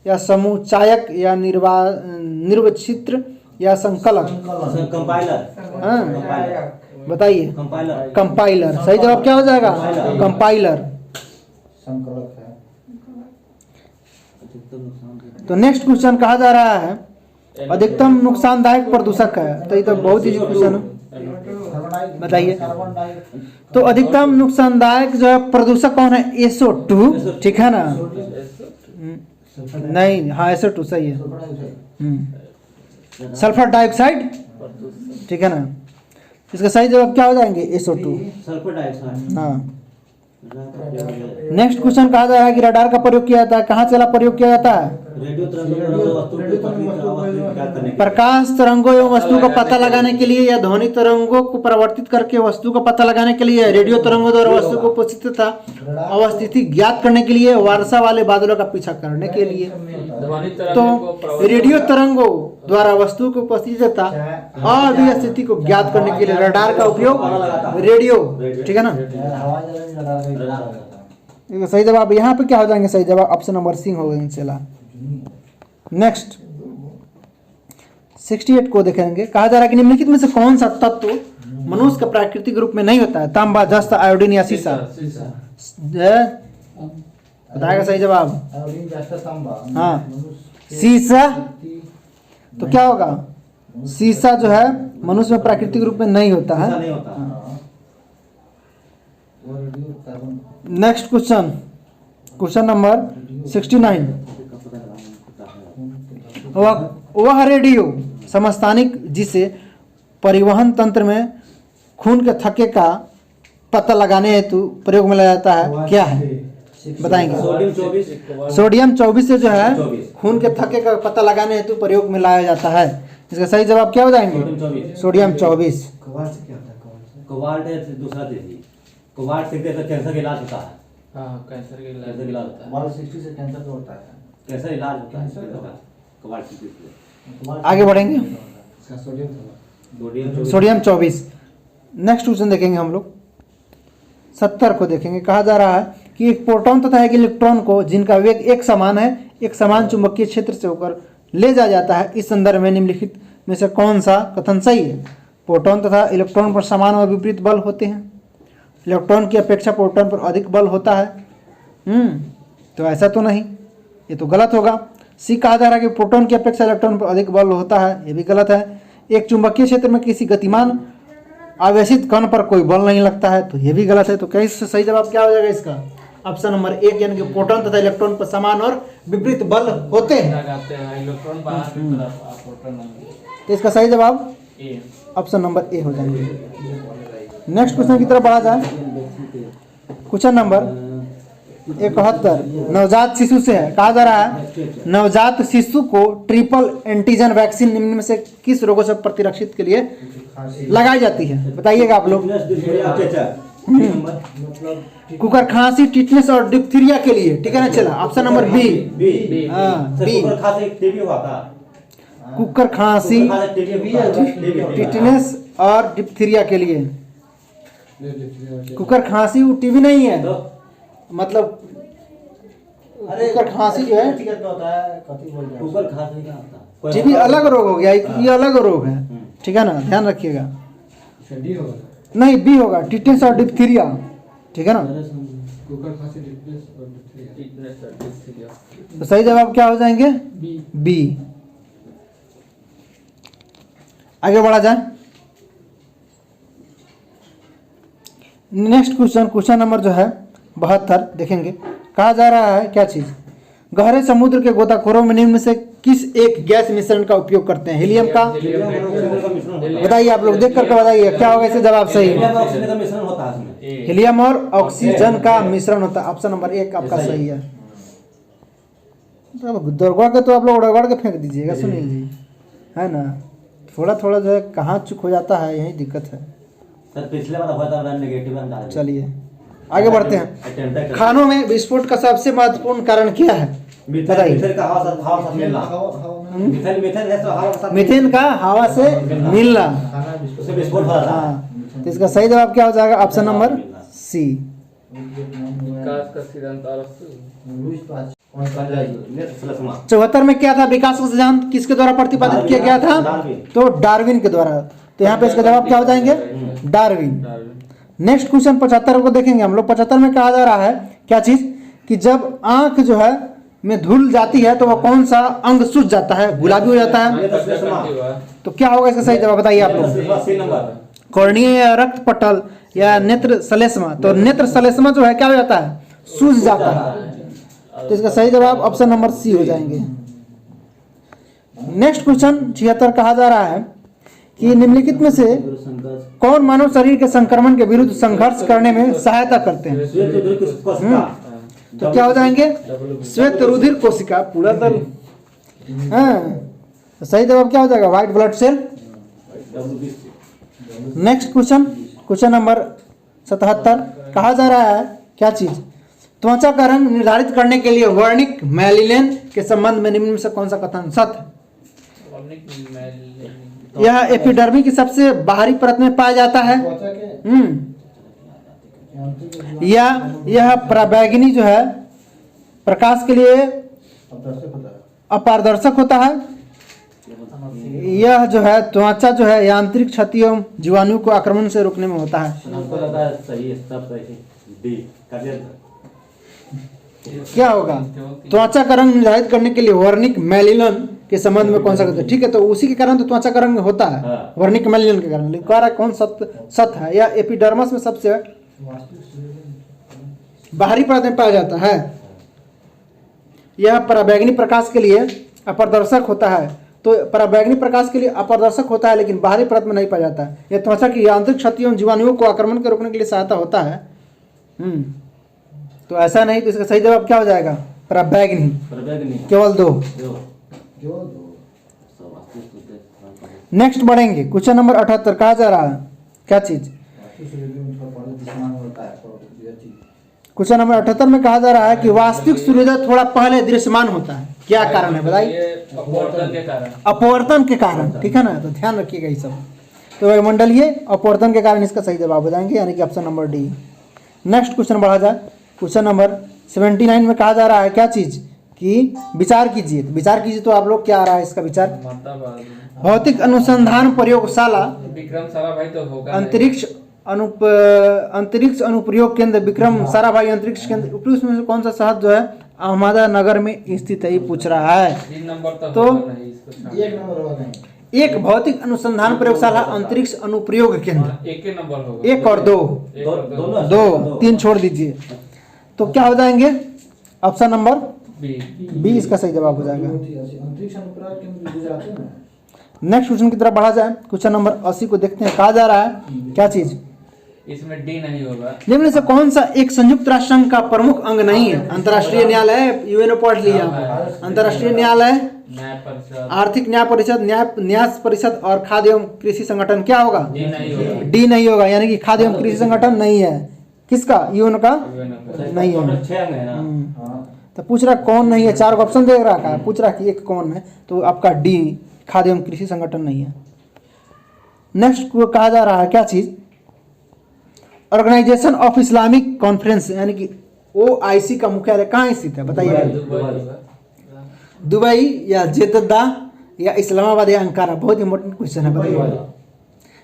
या समूचायक या निर्वचित्र या संकलक? कंपाइलर। हाँ, बताइए। कंपाइलर। कंपाइलर। सही जवाब क्या हो जाएगा? कंपाइलर। संकलक है। तो नेक्स्ट क्वेश्चन कहा जा रहा है अधिकतम नुकसानदायक प्रदूषक है। तो ये तो बहुत ही क्वेश्चन है, बताइए। कार्बन डाइऑक्साइड तो अधिकतम नुकसानदायक जो है प्रदूषक कौन है? SO2, ठीक है ना? नहीं, हाँ SO2 सही है। सल्फर डाइऑक्साइड, ठीक है ना? इसका सही जवाब क्या हो जाएंगे? SO2। Sulphur dioxide. हाँ। नेक्स्ट क्वेश्चन कहा जा रहा है कि रडार का प्रयोग किया जाता है। कहाँ से प्रयोग किया जाता है? रेडियो तरंगों वस्तु को ज्ञात करने के प्रकाश तरंगों एवं वस्तु का पता लगाने के लिए या ध्वनि तरंगों को परिवर्तित करके वस्तु का पता लगाने के लिए, रेडियो तरंगों द्वारा वस्तु को उपस्थित तथा अवस्थिति ज्ञात करने के लिए, वर्षा वाले बादलों का पीछा करने के लिए। तो रेडियो तरंगों द्वारा वस्तु की उपस्थिति तथा अव्यय स्थिति को ज्ञात करने के लिए रडार का उपयोग रेडियो, ठीक है ना? हवाई जहाज में लगा देखो सही जवाब यहाँ पे क्या हो जाएंगे? सही जवाब ऑप्शन नंबर सी होगा इंशाल्लाह। नेक्स्ट 68 को देखेंगे। कहा जा रहा है कि निम्नलिखित में से कौन सा तत्व मनुष्य का प्राकृतिक रूप में नहीं होता है? तांबा, जस्त, आयोडीन या सीसा? बताएगा सही जवाब? आयोडीन, जस्त, तांबा। हाँ, सीसा। तो क्या होगा? सीसा जो है मनुष्य में प्राकृतिक रूप में नहीं होता है। नहीं होता। वो radio carbon next question number 69। वह रेडियो समस्थानिक जिसे परिवहन तंत्र में खून के थक्के का पता लगाने हेतु प्रयोग में लाया जाता है, क्या है बताएंगे? सोडियम 24। सोडियम 24 से जो है 24। खून के थक्के का पता लगाने हेतु प्रयोग में लाया जाता है। इसका सही जवाब क्या हो सोडियम जाएंगे? 24। सोडियम 24। कोबाल्ट से क्या होता है? कोबाल्ट से कोबाल्ट है दूसरा चीज ही। कोबाल्ट से कैंसर का इलाज होता है। हाँ कैंसर के कैंसर का इलाज इलाज होता है। कोबाल्ट 60 से कैंसर का होता है। कैंसर इलाज होता है कैंसर का? कोबाल्ट से। कोबाल्ट आगे बढ़ेंगे। इसका सोडियम था। Sodium sodium 24। नेक्स्ट क्वेश्चन देखेंगे हम लोग 70 को देखेंगे। कहा जा रहा है कि एक प्रोटॉन तथा एक इलेक्ट्रॉन को जिनका वेग एक समान है एक समान चुंबकीय क्षेत्र से होकर ले जा जाता है, इस संदर्भ में निम्नलिखित में से कौन सा कथन सही है? प्रोटॉन तथा इलेक्ट्रॉन पर समान और विपरीत बल होते हैं। इलेक्ट्रॉन की अपेक्षा प्रोटॉन पर अधिक बल होता है। तो ऐसा तो नहीं, ये तो गलत होगा। सी कहा जा रहा है कि प्रोटॉन की अपेक्षा इलेक्ट्रॉन पर अधिक बल होता है, ये भी गलत है। एक चुंबकीय क्षेत्र में किसी गतिमान आवेशित कण पर कोई बल नहीं लगता है, तो ये भी गलत है। तो क्या इससे सही जवाब क्या हो जाएगा इसका? ऑप्शन नंबर 1 यानी कि प्रोटॉन तथा इलेक्ट्रॉन पर समान और विपरीत बल होते हैं। लगाते हैं इलेक्ट्रॉन बाहर की तरफ और प्रोटॉन अंदर। तो इसका सही जवाब ए। ऑप्शन नंबर ए हो जाएंगे। नेक्स्ट क्वेश्चन की तरफ बढ़ा जाए। क्वेश्चन नंबर 71 नवजात शिशु से है। कहा जा रहा है नवजात शिशु को ट्रिपल एंटीजन वैक्सीन निम्न में से किस रोगों से प्रतिरक्षित के लिए लगाई जाती है? बताइएगा आप लोग। मतलब कुकर खांसी, टिटनेस और डिप्थीरिया के लिए, ठीक है ना? चला ऑप्शन नंबर बी। बी। हाँ, सर, बी। कुकर खांसी टीबी हुआ था। कुकर खांसी, कुकर खांसी टीबी हुआ था। टिटनेस और डिप्थीरिया के लिए। कुकर खांसी वो टीबी नहीं है, तो मतलब अरे कुकर खांसी जो है व्यक्तिगत में होता है, कथी बोल रहे हैं? कुकर खांसी का होता है। कोई टीबी अलग रोग हो गया, ये अलग रोग है, हम्म। ठीक है ना? ध्यान रखिएगा। डी होगा। नहीं, बी होगा, टिटनेस और डिप्थीरिया, ठीक है ना? कुकर खांसी डिप्रेस और डिप्थीरिया। टिटनेस और डिप्थीरिया। तो सही जवाब क्या हो जाएंगे? बी। बी। आगे बढ़ा जाए। नेक्स्ट क्वेश्चन, क्वेश्चन नंबर जो है 72 देखेंगे। कहा जा रहा है क्या चीज? गहरे समुद्र के गोताखोरों में निम्न में से किस एक गैस मिश्रण का उपयोग करते हैं? हीलियम का? बताइए आप लोग, देख करके बताइए क्या होगा इससे जवाब सही। हीलियम और ऑक्सीजन का मिश्रण होता है इसमें। ए। हीलियम और ऑक्सीजन का मिश्रण होता है। ऑप्शन नंबर 1 आपका सही है। दरगाह के तो आप लोग रगड़ के फेंक दीजिएगा, सुनील जी, है ना? थोड़ा थोड़ा जो है कहाँ चुक हो जाता है, यही दिक्कत है। सर पिछले बार हुआ था नेगेटिव हम डाल दिए। चलिए आगे बढ़ते हैं। अटेम्प्ट कर। खानों में विस्फोट का सबसे महत्वपूर्ण कारण क्या है? मिथेन बताइए। मिथेन का हवा साथ मिलना। मिथेन मिथेन है तो हवा के साथ मीथेन का हवा से मिलना। खाना बिस्कुट उससे विस्फोट हो जाता है। हाँ, तो इसका सही जवाब क्या हो जाएगा? ऑप्शन नंबर सी। विकास का सिद्धांत और लुईस पास कौन सा जाएगी? 74 में क्या था? विकास का सिद्धांत किसके द्वारा प्रतिपादित किया गया था? डार्विन। तो डार्विन के द्वारा। तो यहाँ पे इसका जवाब क्या हो जाएंगे? डार्विन। नेक्स्ट क्वेश्चन 75 को देखेंगे हम लोग। 75 में कहा जा रहा है क्या चीज? कि जब आंख जो है में धूल जाती है तो वह कौन सा अंग सूज जाता है, गुलाबी हो जाता है? तो क्या होगा इसका सही जवाब बताइए आप लोग। 80 नंबर। कॉर्निया या रक्त पटल या नेत्र सलेस्मा? तो नेत्र सलेस्मा जो है क्या हो जाता है? सूज जाता है। तो इसका सही जवाब ऑप्शन नंबर सी हो जाएंगे। नेक्स्ट क्वेश्चन 76 कहा जा रहा है कि निम्नलिखित में से कौन मानव शरीर के संक्रमण के विरुद्ध संघर्ष करने में सहायता करते हैं? तो क्या हो जाएंगे? श्वेत रुधिर कोशिका, पूरा दल। हाँ, तो सही जवाब क्या हो जाएगा? White blood cell. Next question, question number 77 कहा जा रहा है क्या चीज? त्वचा का रंग निर्धारित करने के लिए वर्णिक मैलिनेन के संबंध में निम्न में से कौन सा कथन सत्य है? यह एपिडर्मी की सबसे बाहरी परत में पाया जाता है। या यह प्रबैंगनी जो है प्रकाश के लिए अपारदर्शक होता है। यह जो है त्वचा जो है यांत्रिक क्षतियों जीवाणु को आक्रमण से रोकने में होता है। हमको लगा सही है, सब सही। डी कर क्या होगा? त्वचा का रंग निर्धारित करने के लिए वर्णिक मैलिनन के संबंध में कौन सा कहते हैं? ठीक है, तो उसी के कारण तो त्वचा का रंग होता है, हाँ। वर्णिक मैलिनन के कारण। लेकिन कह रहा है कौन सत्य है? या एपिडर्मस में सबसे बाहरी परत में पाया जाता है। यह पराबैंगनी प्रकाश के लिए अपारदर्शक होता है। तो पराबैंगनी प्रकाश के लिए अपारदर्शक होता है लेकिन बाहरी परत में नहीं पाया जाता है। यह त्वचा की यांत्रिक क्षतियों जीवाणुओं को आक्रमण के रोकने के लिए सहायता होता है। तो ऐसा नहीं, तो इसका सही जवाब क्या हो जाएगा? पराबैंगनी। प्रवेगनी केवल 2। जो नेक्स्ट बढ़ेंगे, क्वेश्चन नंबर 78 कहा जा रहा है क्या चीज? क्वेश्चन नंबर 78 में कहा जा रहा है कि वास्तविक सूर्योदय थोड़ा पहले दृश्यमान होता है, क्या कारण है बताइए? ये अपवर्तन के कारण। अपवर्तन के कारण, ठीक है ना, तो ध्यान रखिएगा ये सब। तो वायुमंडलीय अपवर्तन के कारण इसका सही जवाब हो जाएंगे, यानी कि option number D. Next question बढ़ा जाए, क्वेश्चन नंबर 79 में कहा जा रहा है क्या चीज कि विचार कीजिए। तो विचार कीजिए तो आप लोग क्या आ रहा है इसका विचार? भौतिक अनुसंधान प्रयोगशाला विक्रम साराभाई तो होगा अंतरिक्ष अनुप्रयोग केंद्र विक्रम साराभाई अंतरिक्ष केंद्र उपयुक्त में से कौन सा शहर जो है अहमदानगर में स्थित है, ये पूछ रहा है। 3 नंबर तो होगा नहीं, इसको एक नंबर होगा कहीं। एक भौतिक अनुसंधान प्रयोगशाला अंतरिक्ष अनुप्रयोग केंद्र, एक ही नंबर होगा। 1 और 2, एक और दो। दोनों 2 3 छोड़ दीजिए। तो क्या हो जाएंगे? ऑप्शन नंबर बी इसका सही जवाब हो जाएगा। अंतरिक्ष अनुप्रयोग केंद्र गुजरात में। नेक्स्ट क्वेश्चन की तरफ बढ़ा जाए, क्वेश्चन नंबर 80 को देखते हैं। कहा जा रहा है क्या चीज? इसमें डी नहीं होगा। निम्न में से कौन सा एक संयुक्त राष्ट्र संघ का प्रमुख अंग नहीं है? अंतर्राष्ट्रीय न्यायालय, यूएनओ पढ़ लिया, अंतर्राष्ट्रीय न्यायालय, न्याय परिषद, आर्थिक न्याय परिषद, न्यास परिषद और खाद्य एवं कृषि संगठन। क्या होगा? डी नहीं होगा। डी नहीं होगा, यानी कि खाद्य एवं कृषि संगठन नहीं है। किसका? यूएनओ का नहीं है। 6 अंग है ना। हाँ। तो पूछ रहा कौन नहीं है, 4 ऑप्शन दे रहा है, पूछ रहा कि एक कौन है, तो आपका डी खाद्य एवं कृषि संगठन नहीं है। नेक्स्ट को कहा जा रहा है क्या चीज? ऑर्गेनाइजेशन ऑफ इस्लामिक कॉन्फ्रेंस, यानी कि OIC का मुख्यालय कहाँ स्थित है बताइए? दुबई या जेद्दा या इस्लामाबाद या अंकारा? बहुत इंपॉर्टेंट क्वेश्चन है, बताइए।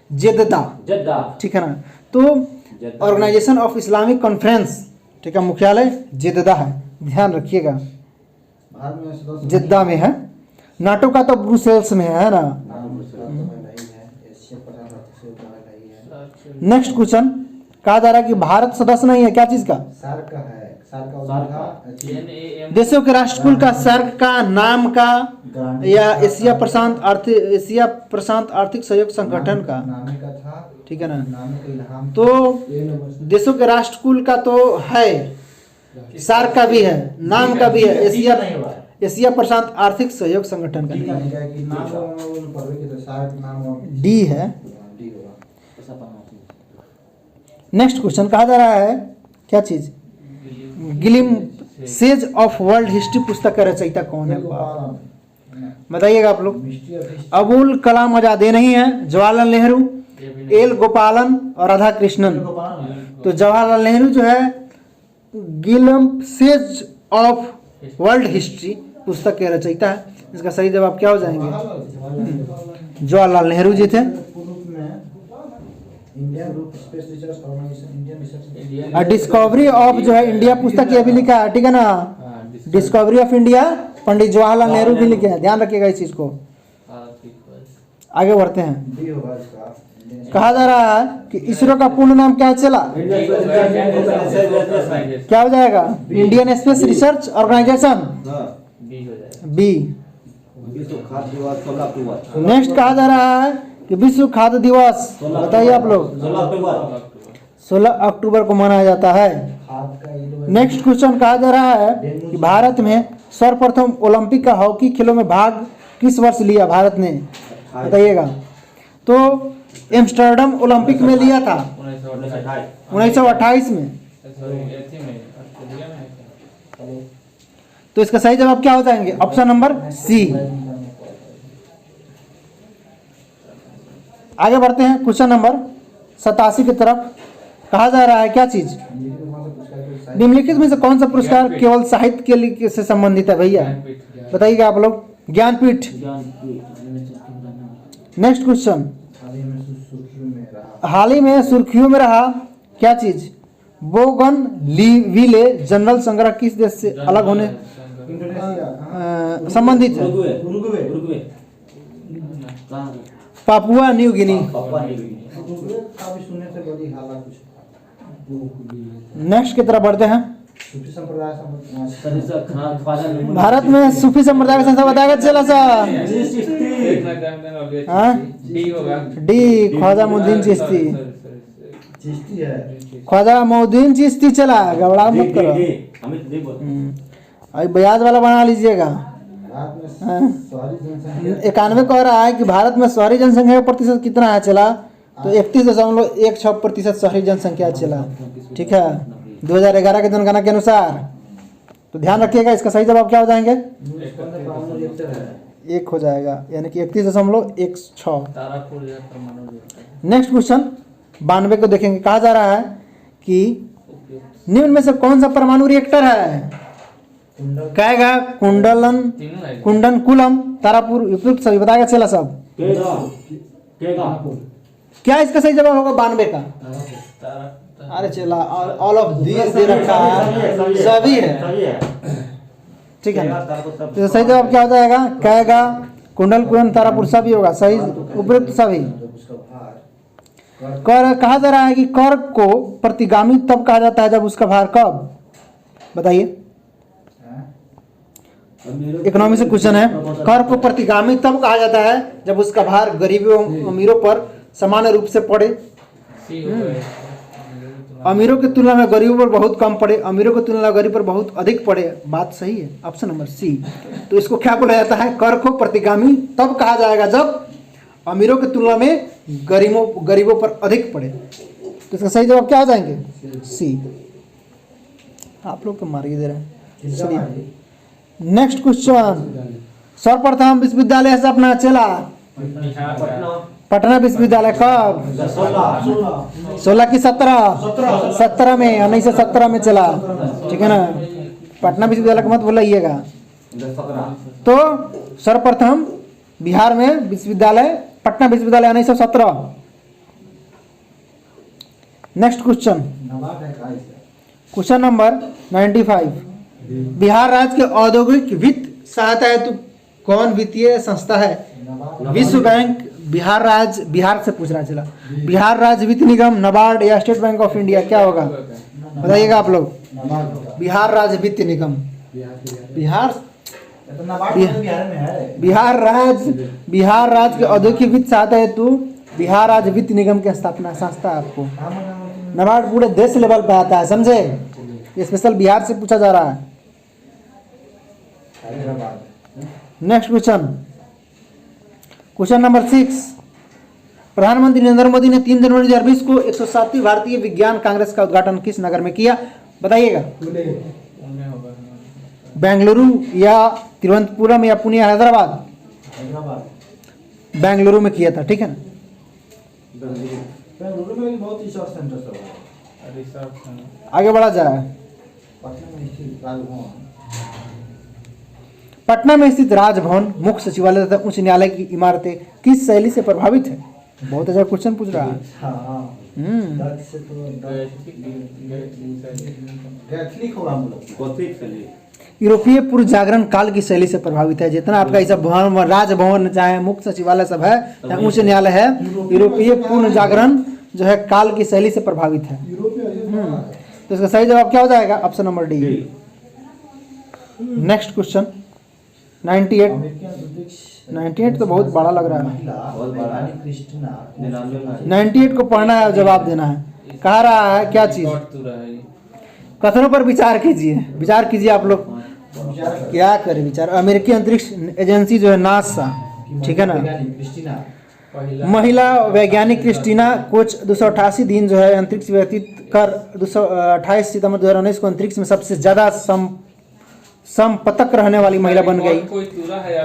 जेद्दा, ठीक है ना। तो ऑर्गेनाइजेशन ऑफ इस्लामिक कॉन्फ्रेंस, ठीक है, मुख्यालय जेद्दा है, ध्यान रखिएगा, भारत में ऐसे 10 जेद्दा में है। नाटो का तो ब्रुसेल्स में है ना। नेक्स्ट क्वेश्चन कहा जा रहा है कि भारत सदस्य नहीं है क्या चीज का? सार्क का है, सार्क का उद्घाटन देशों के राष्ट्रकुल का, सार्क का, नाम का, या एशिया प्रशांत आर्थिक सहयोग संगठन का, नामे का था, ठीक है ना। नामे का इल्हाम। तो देशों के राष्ट्रकुल का तो है, सार्क का भी है, नाम का भी है, एशिया प्रशांत आर्थिक सहयोग संगठन का ठीक नहीं है कि नाम पढ़वे के तो सार्क नाम और डी है। डी होगा। नेक्स्ट क्वेश्चन कहा जा रहा है क्या चीज? गिलिम सेज ऑफ वर्ल्ड हिस्ट्री पुस्तक का रचयिता कौन है? बताइएगा आप लोग। अबुल कलाम आजाद नहीं है, जवाहरलाल नेहरू, एल गोपालन और राधा कृष्णन। तो जवाहरलाल नेहरू जो है गिलिम सेज ऑफ वर्ल्ड हिस्ट्री पुस्तक के रचयिता है। इसका सही जवाब क्या हो जाएंगे? जवाहरलाल नेहरू जी थे। Indian group space research organisation, Indian research discovery of जो है इंडिया पुस्तक ये भी लिखा है, ठीक है ना। Discovery of India Pandit Jawaharlal Nehru भी लिखे हैं, ध्यान रखिएगा इस चीज को। आगे बढ़ते हैं। डी होगा इसका। कहा जा रहा है कि इसरो का पूर्ण नाम क्या चला? क्या हो जाएगा? Indian space research organisation, B. Next कहा जा रहा है कि विश्व खाद्य दिवस, बताइए आप लोग। 16 अक्टूबर को मनाया जाता है। नेक्स्ट क्वेश्चन कहा जा रहा है कि भारत में सर्वप्रथम ओलंपिक का हॉकी खेलों में भाग किस वर्ष लिया भारत ने? बताइएगा। तो एम्स्टर्डम ओलंपिक में लिया था 1928 में। तो इसका सही जवाब क्या हो जाएंगे? Option number C. आगे बढ़ते हैं क्वेश्चन नंबर 87 की तरफ। कहा जा रहा है क्या चीज? निम्नलिखित में से कौन सा पुरस्कार केवल साहित्य के लिए से संबंधित है भैया? बताइएगा आप लोग। ज्ञानपीठ। नेक्स्ट क्वेश्चन, हाल ही में सुर्खियों में रहा क्या चीज? बोगन विले जनरल संग्रह किस देश से अलग होने संबंधित है? Papua New Guinea. नेक्स्ट की तरफ बढ़ते हैं। सूफी संप्रदाय सर इसका ख्वाजा मेमून भारत में सूफी संप्रदाय का संस्था बताएगा चला सा हाँ? डी होगा डी ख्वाजा मोहद्दीन चिश्ती। चिश्ती है। ख्वाजा मोहद्दीन चिश्ती चला, गबड़ा मत करो। अमित दे बोल अभी बयाज वाला बना लीजिएगा। भारत में हाँ। शहरी जनसंख्या 91 कह रहा है कि भारत में शहरी जनसंख्या का प्रतिशत कितना है चला, तो 31.16% शहरी जनसंख्या चला। ठीक है, 2011 के जनगणना के अनुसार। तो ध्यान रखिएगा, इसका सही जवाब क्या हो जाएंगे? परमाणु रिएक्टर है। 1 हो जाएगा, यानी कि 31.16। तारापुर या परमाणु रिएक्टर। नेक्स्ट क्वेश्चन 92 को देखेंगे। कहा जा रहा है कि निम्न में से कौन सा परमाणु रिएक्टर है? कहेगा कुंडलन, तीनों है कुंडन कुलम, तारापुर, उपयुक्त सभी बताएगा चला सब। केगा क्या इसका सही जवाब होगा 92 का? तारा अरे चला, ऑल ऑफ दिस दे रखा है, सभी है। सही है ठीक है ना? तो सही जवाब क्या हो जाएगा? कहेगा कुंडल कुंडन तारापुर सभी होगा सही, उपयुक्त सभी। उसका भार कर कहा जा रहा है कि कर को प्रतिगामी तब कहा जाता है जब उसका भार कब, बताइए। इकोनॉमी से क्वेश्चन है, कर को प्रतिगामी तब कहा जाता है जब उसका भार गरीबों अमीरों पर समान रूप से पड़े। सी होगा अमीरों की तुलना में गरीबों पर बहुत कम पड़े, अमीरों की तुलना में गरीब पर बहुत अधिक पड़े। बात सही है, ऑप्शन नंबर सी। तो इसको क्या बोला जाता है? कर को प्रतिगामी तब कहा जाएगा जब अमीरों की तुलना में गरीबों पर अधिक पड़े। तो इसका सही जवाब क्या हो जाएंगे? सी। आप लोग तो मार ही दे रहे हैं। चलिए नेक्स्ट क्वेश्चन। सर्वप्रथम विश्वविद्यालय से अपना चला पटना पटना विश्वविद्यालय कब? 16 की 17 में 1917 में चला। ठीक है ना? पटना विश्वविद्यालय को मत भूलिएगा। 17 तो सर्वप्रथम बिहार में विश्वविद्यालय पटना विश्वविद्यालय 1917। नेक्स्ट क्वेश्चन, नवाब है का इसे क्वेश्चन नंबर 95। बिहार राज्य के औद्योगिक वित्त सहायता हेतु कौन वित्तीय संस्था है? विश्व बैंक, बिहार से पूछ रहा चला, बिहार राज्य वित्त निगम, नबार्ड या स्टेट बैंक ऑफ इंडिया, क्या होगा बताइएगा आप लोग? नवाब होगा। बिहार राज्य वित्त निगम, बिहार ये तो नवाब तो बिहार में है। बिहार राज्य के औद्योगिक वित्त सहायता हेतु बिहार राज्य वित्त निगम की स्थापना संस्था है आपको। नबार्ड पूरे देश लेवल पे आता है, समझे? ये स्पेशल बिहार से पूछा जा रहा है। Next question, question number 6। प्रधानमंत्री नरेंद्र मोदी ने 3 जनवरी 2020 को 107वीं भारतीय विज्ञान कांग्रेस का उद्घाटन किस नगर में किया? बताइएगा। उनमें होगा बेंगलुरु या तिरुवनंतपुरम या पुणे या हैदराबाद? बेंगलुरु में किया था। ठीक है ना? बेंगलुरु में भी बहुत रिसर्च सेंटर सब है। रिसर्च आगे बढ़ा जाए। पटना में स्थित राजभवन पटना में स्थित राजभवन, मुख्य सचिवालय तथा उच्च न्यायालय की इमारतें किस शैली से प्रभावित है? बहुत अच्छा क्वेश्चन पूछ रहा है। हाँ हम्म, दर्द से तो कैथलिक होगा हम लोग। गोथिक शैली यूरोपीय पूर्व जागरण काल की शैली से प्रभावित है। जितना आपका ये सब भवन, राजभवन, चाहे मुख्य सचिवालय सब है, चाहे उच्च न्यायालय है, यूरोपीय पूर्ण जागरण जो है काल की शैली से प्रभावित है। तो इसका सही जवाब क्या हो जाएगा? Option number D. Next question 98। American अंतरिक्ष 98 तो बहुत बड़ा लग रहा है। महिला बहुत बड़ा। वैज्ञानिक क्रिस्टीना 98 को पढ़ना है, जवाब देना है। कह रहा है क्या चीज? कथनों पर विचार कीजिए आप लोग। क्या करें विचार? अमेरिकी अंतरिक्ष एजेंसी जो है नासा, ठीक है ना? वैज्ञानिक क्रिस्टीना महिला वैज्ञानिक क्रिस्टीना कोच 288 दिन जो है अंतरिक्ष व्यतीत कर 228 सितंबर 2019 को अंतरिक्ष में सबसे ज्यादा संपतक रहने वाली महिला बन गई।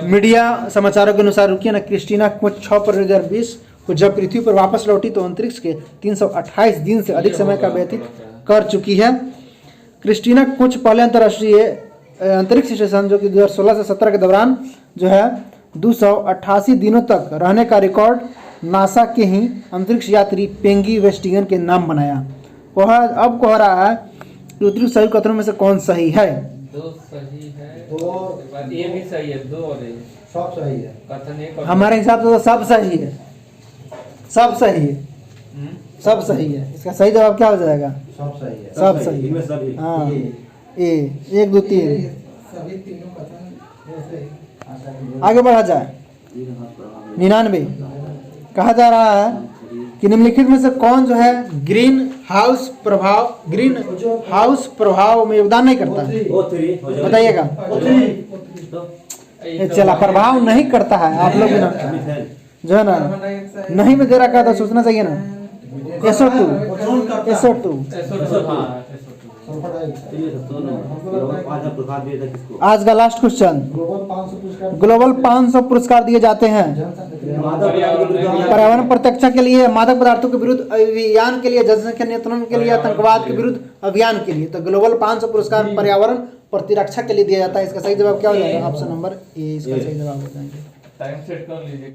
मीडिया समाचारों के अनुसार रुकिए ना, क्रिस्टीना कोच 6 फरवरी 2020 को जब पृथ्वी पर वापस लौटी तो अंतरिक्ष के 328 दिन से अधिक समय का व्यतीत कर चुकी है। क्रिस्टीना कोच पहले अंतर्राष्ट्रीय अंतरिक्ष स्टेशन जो कि 2016 से 17 के दौरान जो है 288 दिनों तक रहने का रिकॉर्ड नासा के ही अंतरिक्ष यात्री पेंगी वेस्टिगन के नाम बनाया। अब कह रहा है कि उत्तरी सही कथनों में से कौन सही है? 2 सही है, तो ये भी सही है, 2 और ये सब सही है। कथन एक और हमारे हिसाब से तो सब सही है, सब सही है, सब सही है। इसका सही जवाब क्या हो जाएगा? सब सही है। सब सही इनमें है। सभी हाँ, ये ए 1 2 3 सभी तीनों कथन ऐसे ही। आगे बढ़ा जाए 99 कहा जा रहा है कि निम्नलिखित में से कौन जो है ग्रीन हाउस प्रभाव में योगदान नहीं करता है O3 हो जाएगा। बताइएगा तो ये चला प्रभाव नहीं करता है आप लोग भी ना मिथेन जो है ना नहीं में दे रखा है तो सोचना चाहिए ना SO2 SO2 सल्फर डाइऑक्साइड चलिए तो आज आप प्रकार दिए था किसको आज का लास्ट क्वेश्चन ग्लोबल 500 पुरस्कार ग्लोबल 500 पुरस्कार दिए जाते हैं पर्यावरण प्रत्यक्षा के लिए, मादक पदार्थों के विरुद्ध अभियान के लिए, जनसंख्या नियंत्रण के लिए, आतंकवाद के विरुद्ध अभियान के लिए। तो ग्लोबल 500 पुरस्कार पर्यावरण प्रतिरक्षा के लिए दिया जाता है। इसका सही जवाब क्या हो जाएगा? ऑप्शन नंबर ए इसका सही जवाब हो जाएगा। टाइम सेट कर लीजिए।